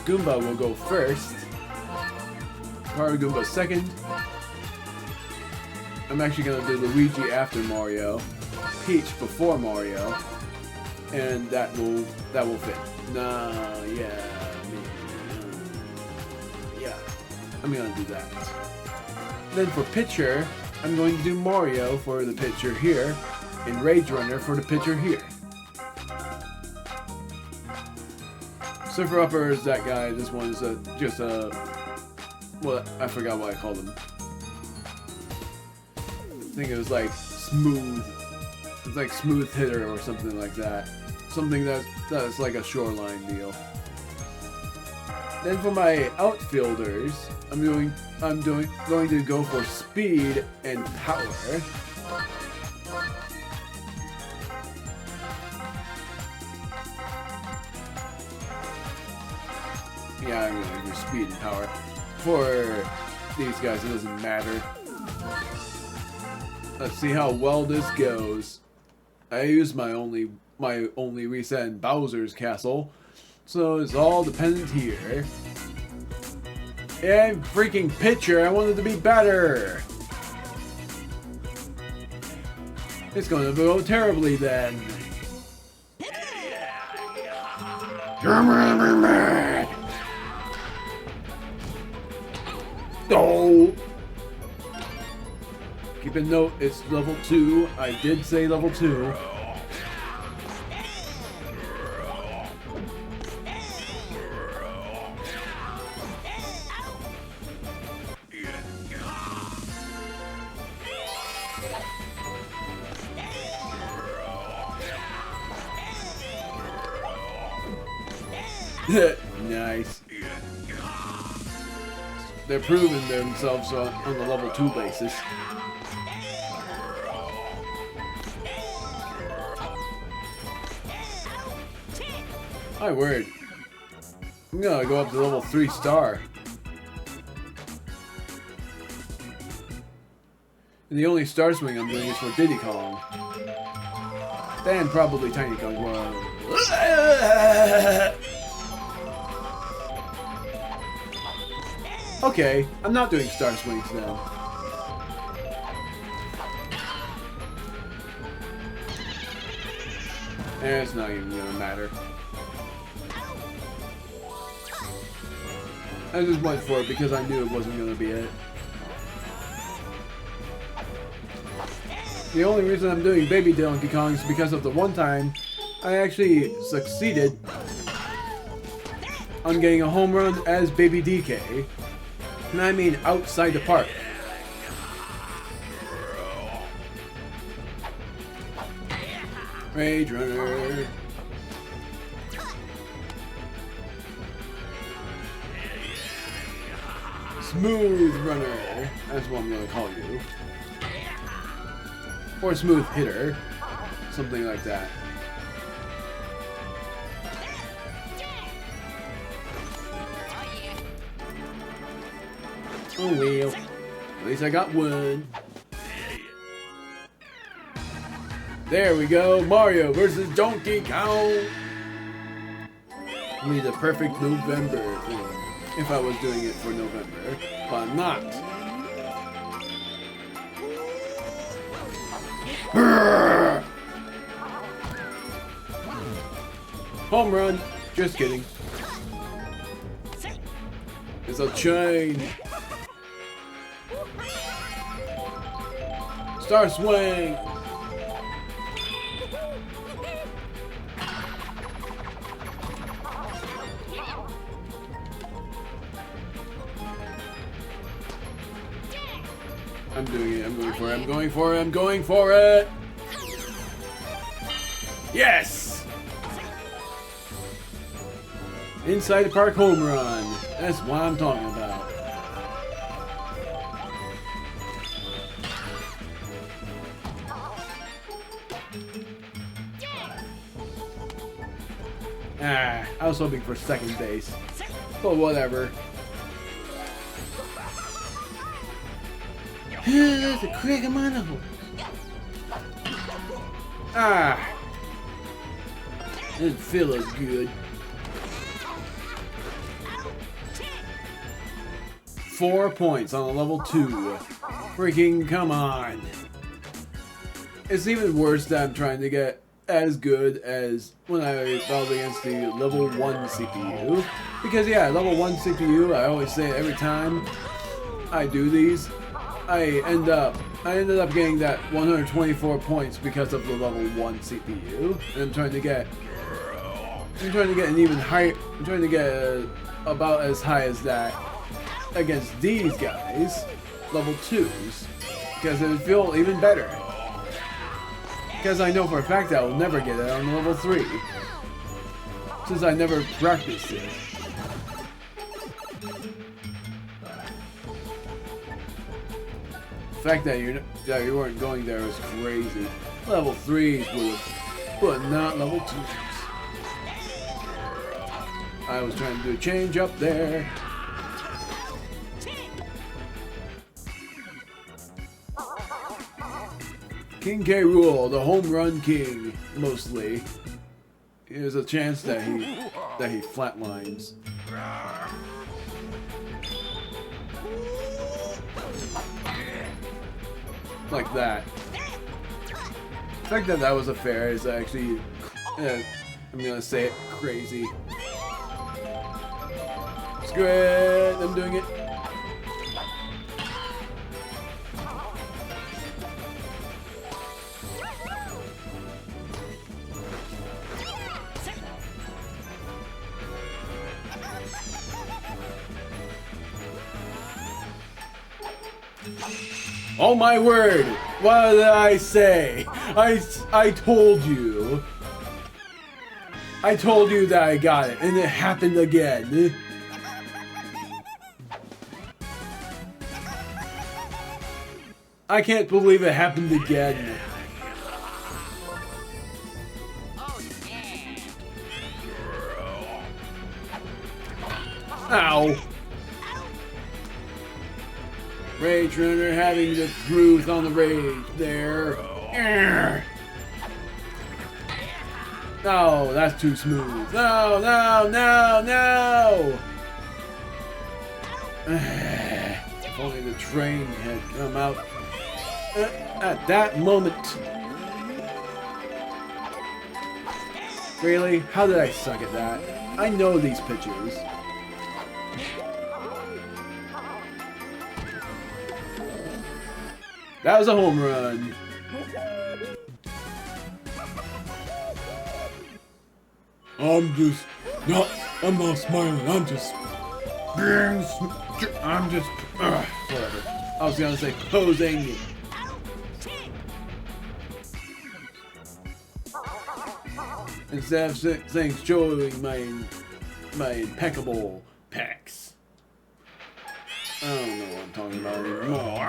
Goomba will go first. Mario Goomba second. I'm actually gonna do Luigi after Mario, Peach before Mario, and that will fit. Yeah, I'm gonna do that. Then for pitcher, I'm going to do Mario for the pitcher here, and Rage Runner for the pitcher here. Surfer Upper is that guy. This one is just a... Well, I forgot what I called him. I think it was like Smooth. It's like Smooth Hitter or something like that. Something that's like a shoreline deal. Then for my outfielders, I'm going to go for speed and power. Yeah, I'm going to do speed and power. For these guys, it doesn't matter. Let's see how well this goes. I used my only reset in Bowser's castle, so it's all dependent here. And freaking pitcher, I wanted to be better. It's going to go terribly then. Oh! Keep a note, it's level 2. I did say level 2. Nice. They're proving themselves on the level 2 basis. My word. I'm gonna go up to level 3 star. And the only star swing I'm doing is for Diddy Kong. And probably Tiny Kong. Okay, I'm not doing star swings now. And it's not even gonna matter. I just went for it because I knew it wasn't gonna be it. The only reason I'm doing Baby Donkey Kong is because of the one time I actually succeeded on getting a home run as Baby DK. And I mean outside the park. Rage Runner. Smooth Runner. That's what I'm going to call you. Or Smooth Hitter. Something like that. Oh well. At least I got one. There we go. Mario versus Donkey Kong. Be the perfect November thing. If I was doing it for November. But I'm not. Home run. Just kidding. It's a chain. Star swing. I'm doing it. I'm going for it. I'm going for it. I'm going for it. Yes! Inside the park home run. That's what I'm talking about. Ah, I was hoping for second base. But whatever. There's a crack in my nose. Ah. Didn't feel as good. 4 points on a level 2. Freaking come on. It's even worse that I'm trying to get as good as when I battled against the level 1 CPU. Because yeah, level 1 CPU, I always say it every time I do these, I ended up getting that 124 points because of the level 1 CPU. And I'm trying to get an even higher, I'm trying to get about as high as that against these guys, level 2s, because it would feel even better. Because I know for a fact that I will never get it on level 3, since I never practiced it. The fact that you weren't going there was crazy. Level 3s would have, but not level 2s. I was trying to do a change up there. King K. Rool, the home run king, mostly. There's a chance that he flatlines. Like that. The fact that that was a fair is actually, I'm gonna say it, crazy. Screw it, I'm doing it. Oh my word! What did I say? I told you. I told you that I got it, and it happened again. I can't believe it happened again. Ow. Rage Runner having the truth on the rage there. No, that's too smooth. No, no, no, no! If only the train had come out at that moment. Really? How did I suck at that? I know these pitches. That was a home run. I'm not smiling. I'm just whatever. I was gonna say posing. Instead of saying showing my impeccable pecs. I don't know what I'm talking about anymore.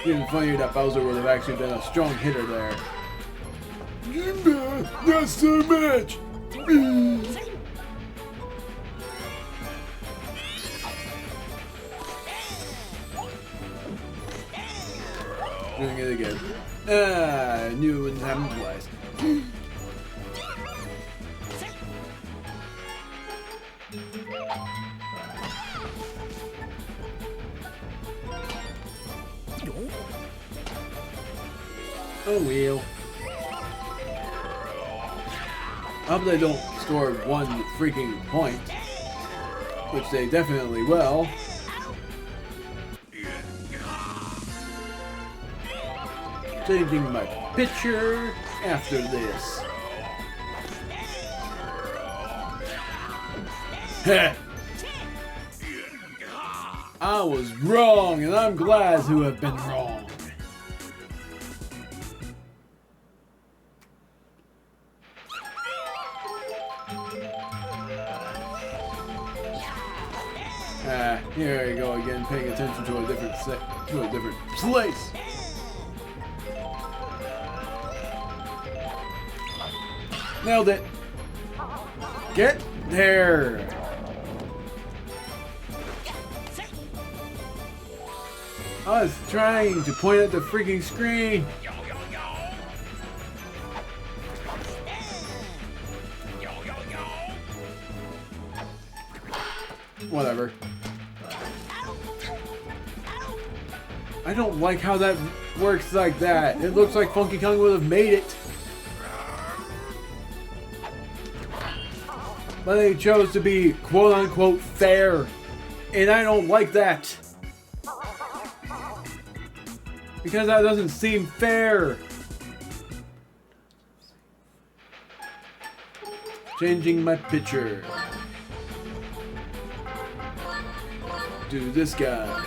Even funnier that Bowser would have actually been a strong hitter there. Not so much! Doing it again. I knew it wouldn't happen twice. Oh well. I hope they don't score one freaking point, which they definitely will. Changing my picture after this. Heh. I was wrong, and I'm glad to have been wrong. Here we go again, paying attention to a different place. Nailed it. Get there. I was trying to point at the freaking screen. Whatever. I don't like how that works like that. It looks like Funky Kong would have made it. But they chose to be quote-unquote fair. And I don't like that. Because that doesn't seem fair. Changing my picture. Do this guy.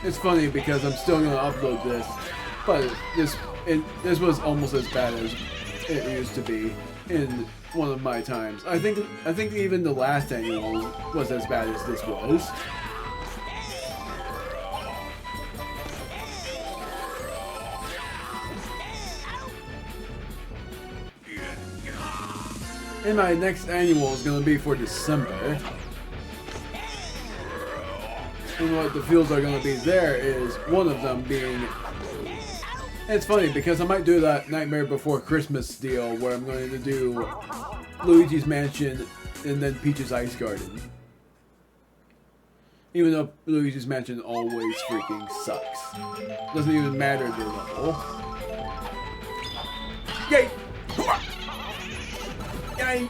It's funny because I'm still gonna upload this, but this was almost as bad as it used to be in one of my times. I think even the last annual was as bad as this was. And my next annual is gonna be for December. And what the fields are going to be there is one of them being... It's funny because I might do that Nightmare Before Christmas deal where I'm going to do Luigi's Mansion and then Peach's Ice Garden. Even though Luigi's Mansion always freaking sucks. Doesn't even matter the level. Yay! Yay!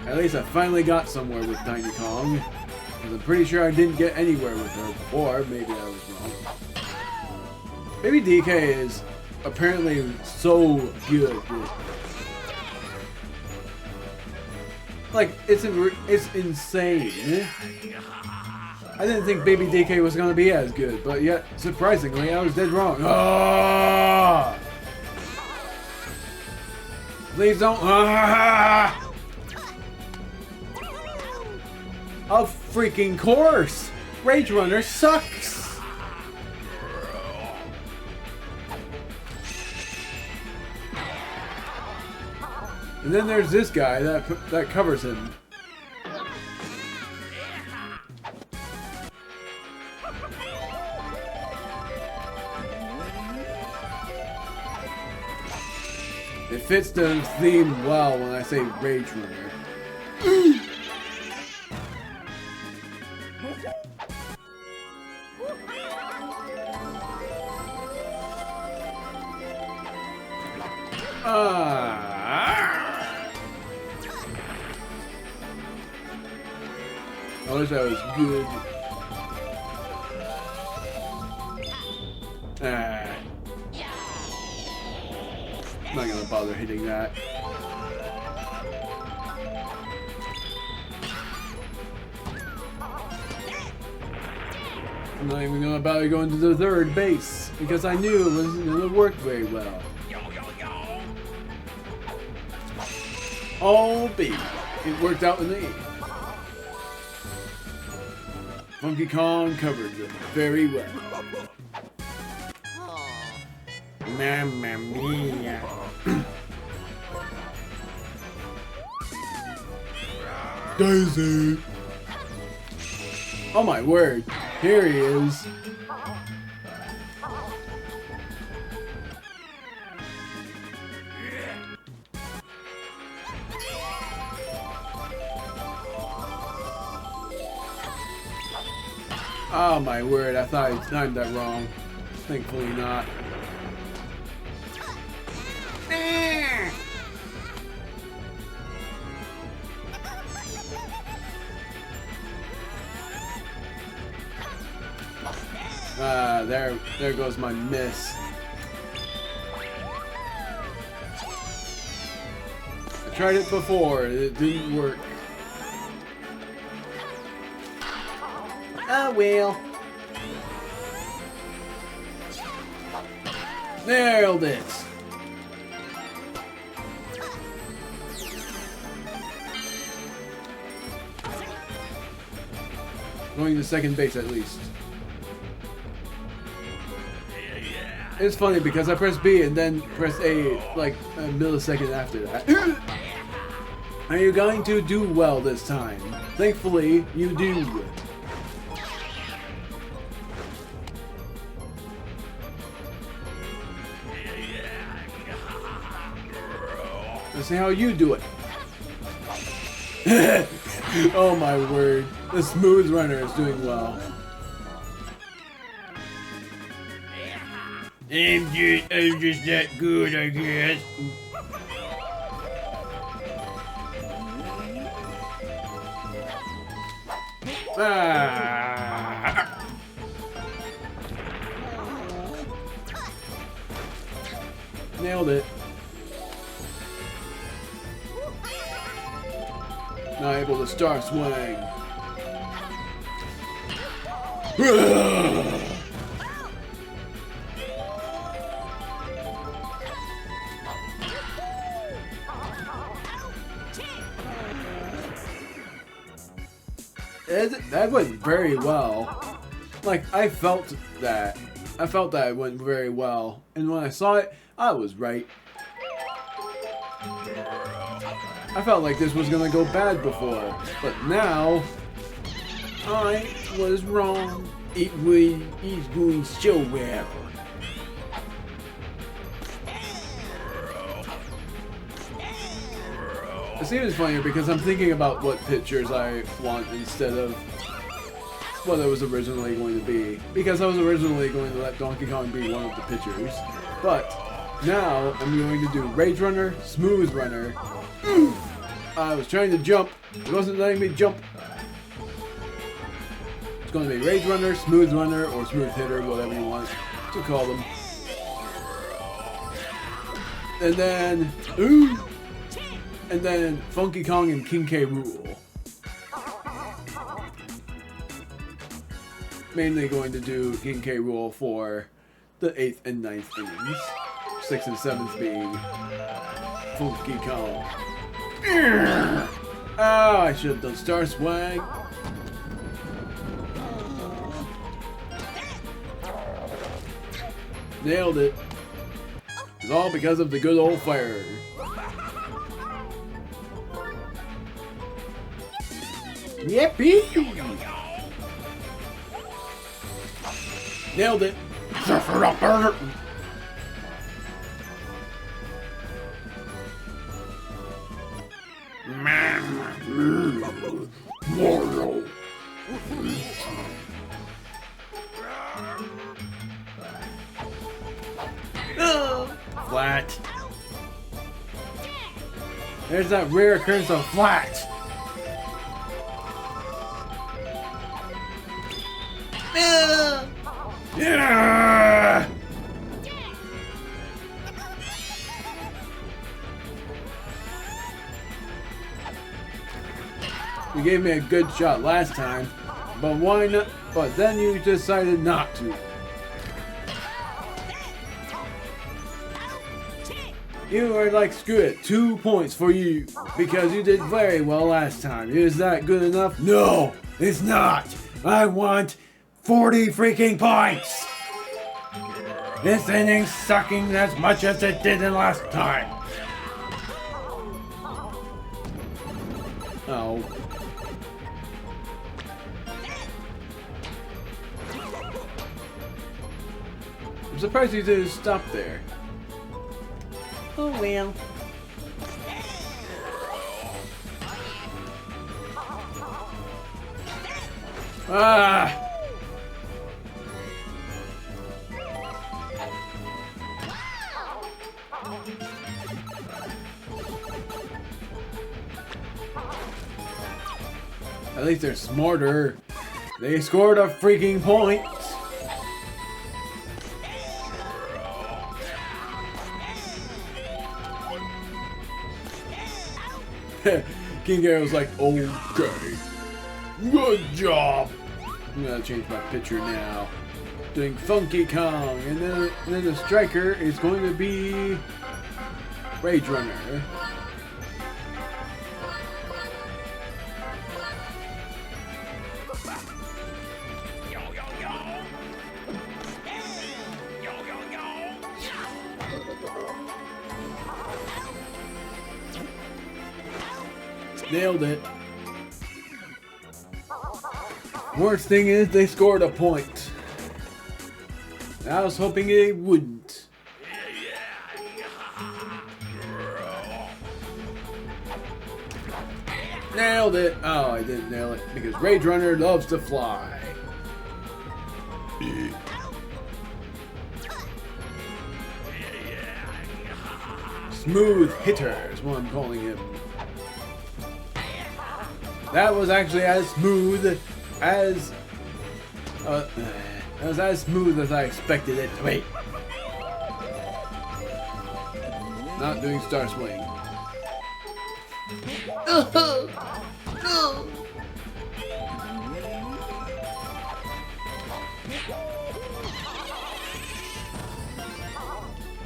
At least I finally got somewhere with Tiny Kong. Because I'm pretty sure I didn't get anywhere with her before. Maybe I was wrong. Baby DK is apparently so good. Like, it's insane. I didn't think Baby DK was going to be as good. But yet, surprisingly, I was dead wrong. Ah! Please don't... Ah! Of freaking course! Rage Runner sucks! And then there's this guy that covers him. It fits the theme well when I say Rage Runner. I wish that was good. I'm not gonna bother hitting that. I'm not even gonna bother going to the third base because I knew it wasn't gonna work very well. Oh, baby, it worked out with me. Funky Kong covered them very well. Mamma mia. Daisy! Oh my word, here he is. Oh my word, I thought I timed that wrong. Thankfully not. There goes my miss. I tried it before, it didn't work. Oh well. Nailed it. Going to second base at least. It's funny because I press B and then press A like a millisecond after that. Are you going to do well this time? Thankfully, you do. Let's see how you do it. Oh my word. The smooth runner is doing well. I'm just that good, I guess. Ah. Nailed it. Now able to start swing. That went very well. Like, I felt that. I felt that it went very well. And when I saw it, I was right. I felt like this was gonna go bad before. But now, I was wrong. It's going so well. It's even funnier because I'm thinking about what pictures I want instead of what it was originally going to be. Because I was originally going to let Donkey Kong be one of the pictures. But now I'm going to do Rage Runner, Smooth Runner. I was trying to jump. It wasn't letting me jump. It's going to be Rage Runner, Smooth Runner, or Smooth Hitter, whatever you want to call them. And then, and then Funky Kong and King K. Rool. Mainly going to do King K. Rool for the 8th and 9th innings. 6th and 7th being Funky Kong. Oh, I should have done Star Swag. Nailed it. It's all because of the good old fire. Yippee! Nailed it. Flat. There's that rare occurrence of flat. Yeah! You gave me a good shot last time, but why not? But then you decided not to. You were like, screw it, 2 points for you, because you did very well last time. Is that good enough? No, it's not. I want 40 freaking points. This inning's sucking as much as it did in last time. Oh. I'm surprised you didn't stop there. Oh well. Ah! At least they're smarter. They scored a freaking point. King Gary was like, okay, good job. I'm gonna change my picture now. Doing Funky Kong, and then the striker is going to be Rage Runner. Nailed it. Worst thing is they scored a point. I was hoping they wouldn't. Nailed it. Oh, I didn't nail it because Rage Runner loves to fly. Smooth hitter is what I'm calling him. That was actually as smooth as I expected it to be. Not doing Star Swing.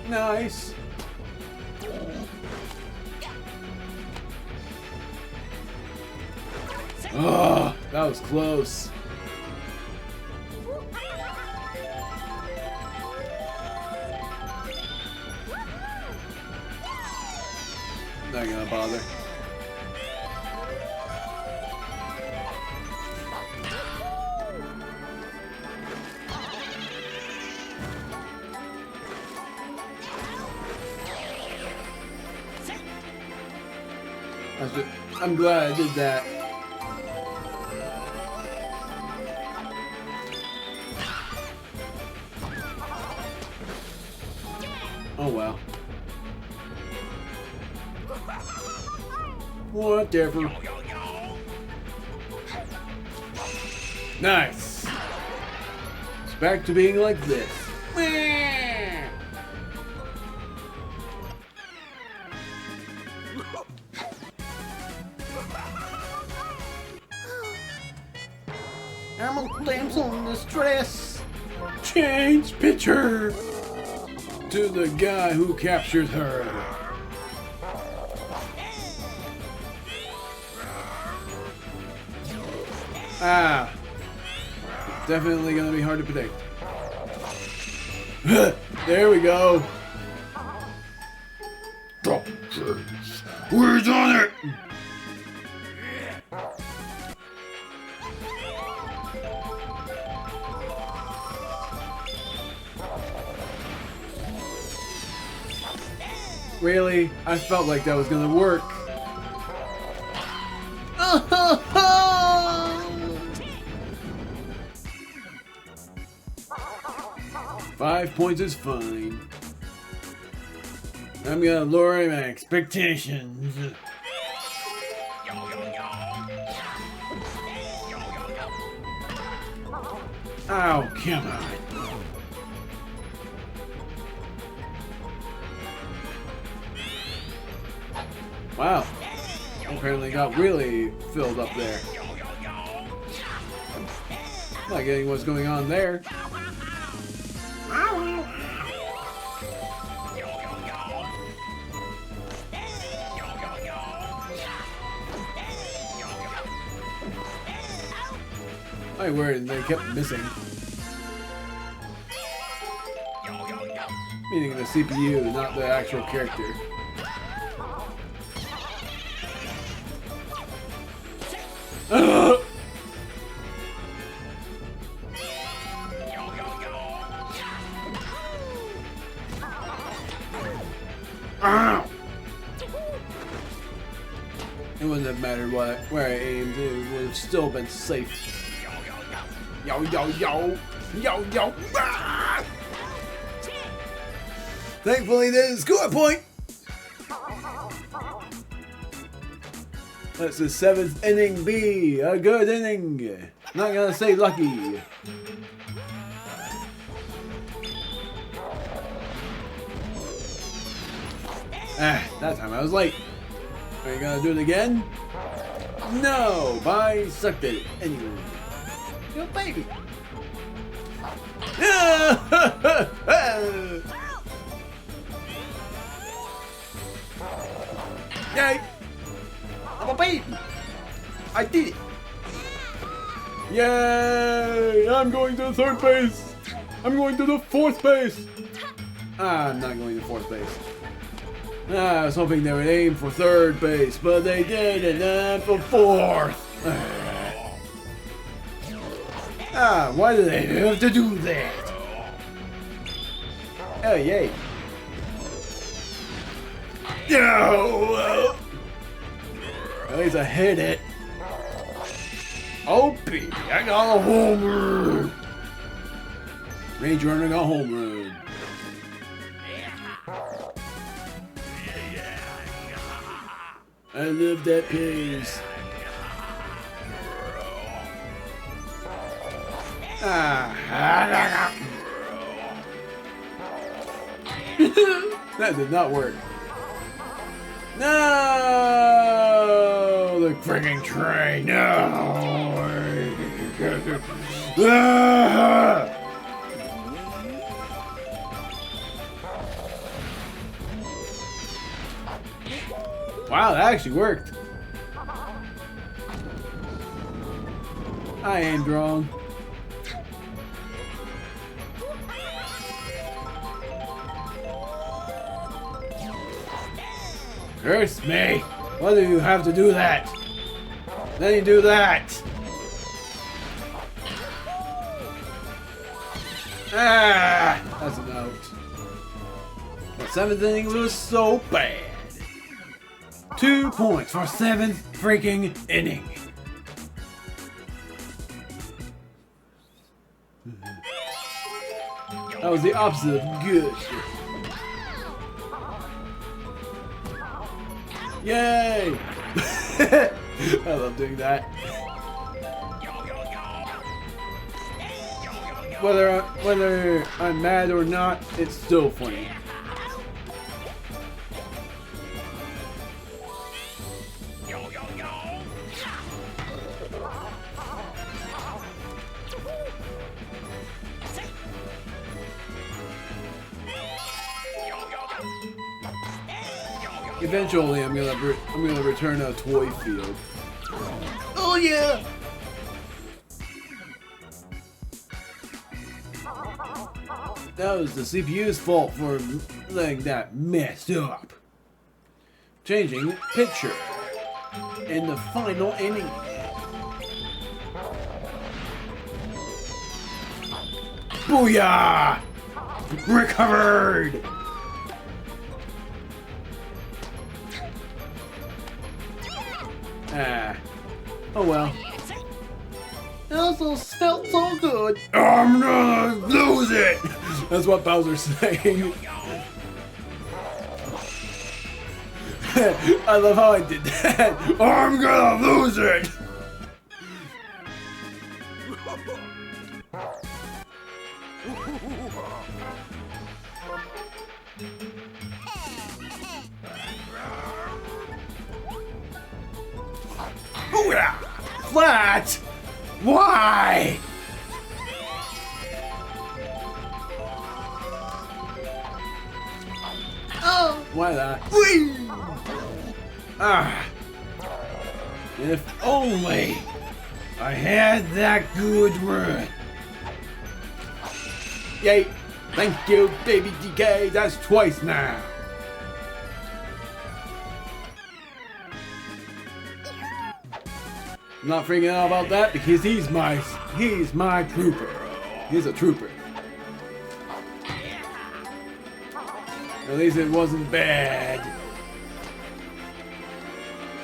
Nice. Oh, that was close. Not gonna bother. I'm glad I did that. Oh well. Whatever. Nice. It's back to being like this. I'm a damsel in distress. Change picture to the guy who captured her. Ah, definitely gonna be hard to predict. There we go. Where's on it? Really? I felt like that was gonna work. 5 points is fine. I'm gonna lower my expectations. Oh, come on. Wow. Apparently got really filled up there. Not getting what's going on there. My word, they kept missing. Meaning the CPU, not the actual character. It wouldn't have mattered where I aimed, it would have still been safe. Yo, yo, yo! Yo, yo! Ah! Thankfully, they didn't score a point! That's the 7th inning B. A good inning. Not gonna say lucky. Ah, that time I was late. Are you gonna do it again? No, but I sucked at it anyway. Yo, baby. Yay! I'm a baby. I did it. Yay! I'm going to 3rd base. I'm going to the 4th base. Ah, I'm not going to 4th base. I was hoping they would aim for third base, but they didn't, and for fourth. Why do they have to do that? Oh, yay. No! At least I hit it. Opie, I got a home run. Range runner got a home run. I love that place. That did not work. No! The freaking train! No! Wow, that actually worked. I aimed wrong. Curse me! Why do you have to do that? Then you do that! That's an out. The seventh inning was so bad. 2 points for seventh freaking inning. That was the opposite of good. Yay! I love doing that. Whether I'm mad or not, it's still funny. Eventually, I'm gonna return a toy field. Oh yeah! That was the CPU's fault for letting that mess up. Changing pitcher in the final inning. Booyah! Recovered! Oh well. It also felt so good. I'm gonna lose it! That's what Bowser's saying. I love how I did that. I'm gonna lose it! Booyah! Flat! Why? Oh! Why that? Whee! If only I had that good run. Yay! Thank you, baby DK. That's twice now. I'm not freaking out about that because he's my trooper. He's a trooper. At least it wasn't bad.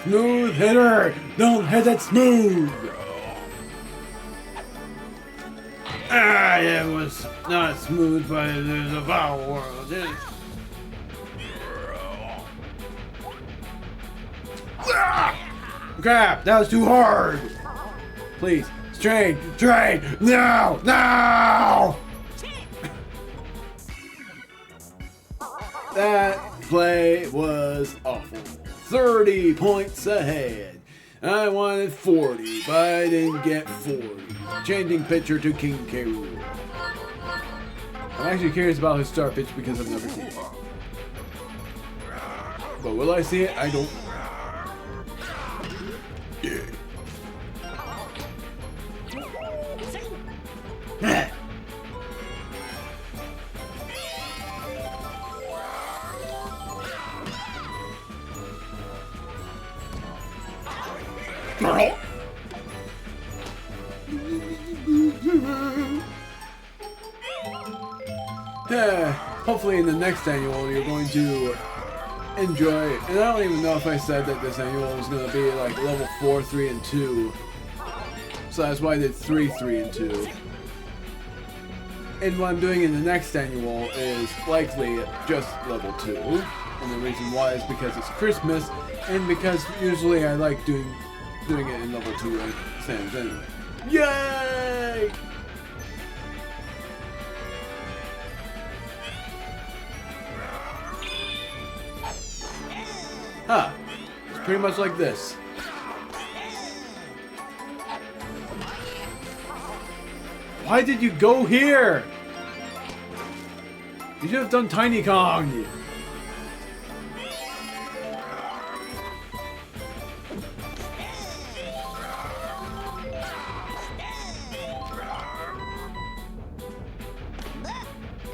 Smooth hitter! Don't hit it smooth! It was not smooth, but there's a foul world. Crap, that was too hard. Please, train, no, no! That play was awful. 30 points ahead. I wanted 40, but I didn't get 40. Changing pitcher to King K. Rool. I'm actually curious about his start pitch because I've never seen it. But will I see it? I don't. Hopefully in the next annual you're going to enjoy, and I don't even know if I said that this annual was going to be like level 4, 3, and 2. So that's why I did 3, 3, and 2. And what I'm doing in the next annual is likely just level 2. And the reason why is because it's Christmas, and because usually I like doing it in level 2 stands anyway. Yay! Huh. It's pretty much like this. Why did you go here? You should have done Tiny Kong.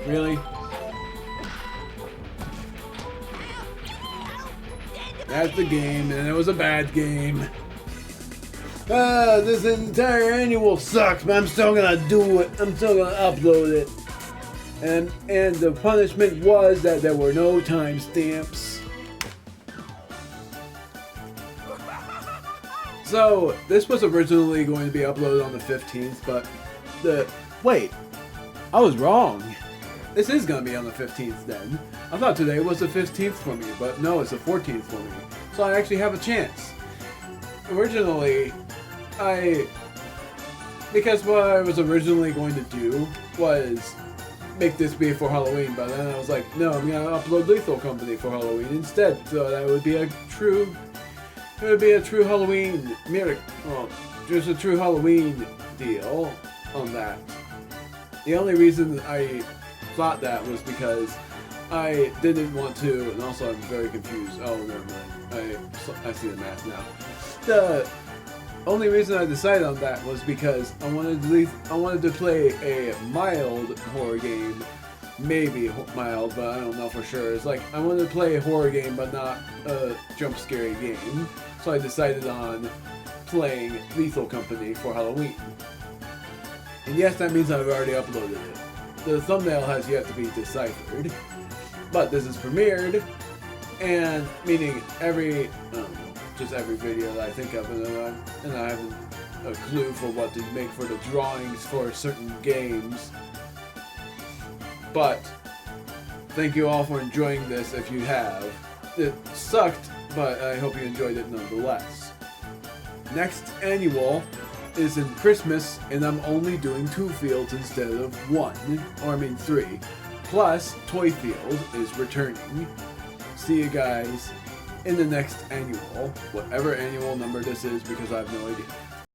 Really? That's the game, and it was a bad game. This entire annual sucks, but I'm still gonna do it. I'm still gonna upload it. And the punishment was that there were no timestamps. So this was originally going to be uploaded on the 15th, but wait, I was wrong. This is gonna be on the 15th then. I thought today was the 15th for me, but no, it's the 14th for me. So I actually have a chance. Originally, because what I was originally going to do was make this be for Halloween, but then I was like, no, I'm gonna upload Lethal Company for Halloween instead, so that would be a true Halloween miracle. Well, just a true Halloween deal on that. The only reason I thought that was because I didn't want to, and also I'm very confused. Oh, never mind. I see the math now. The only reason I decided on that was because I wanted to play a mild horror game, maybe mild, but I don't know for sure. It's like I wanted to play a horror game, but not a jump scary game. So I decided on playing Lethal Company for Halloween. And yes, that means I've already uploaded it. The thumbnail has yet to be deciphered, but this is premiered, and meaning just every video that I think of, and I haven't a clue for what to make for the drawings for certain games. But thank you all for enjoying this if you have. It sucked, but I hope you enjoyed it nonetheless. Next annual is in Christmas, and I'm only doing 2 fields instead of 3. Plus, Toy Field is returning. See you guys in the next annual, whatever annual number this is, because I have no idea.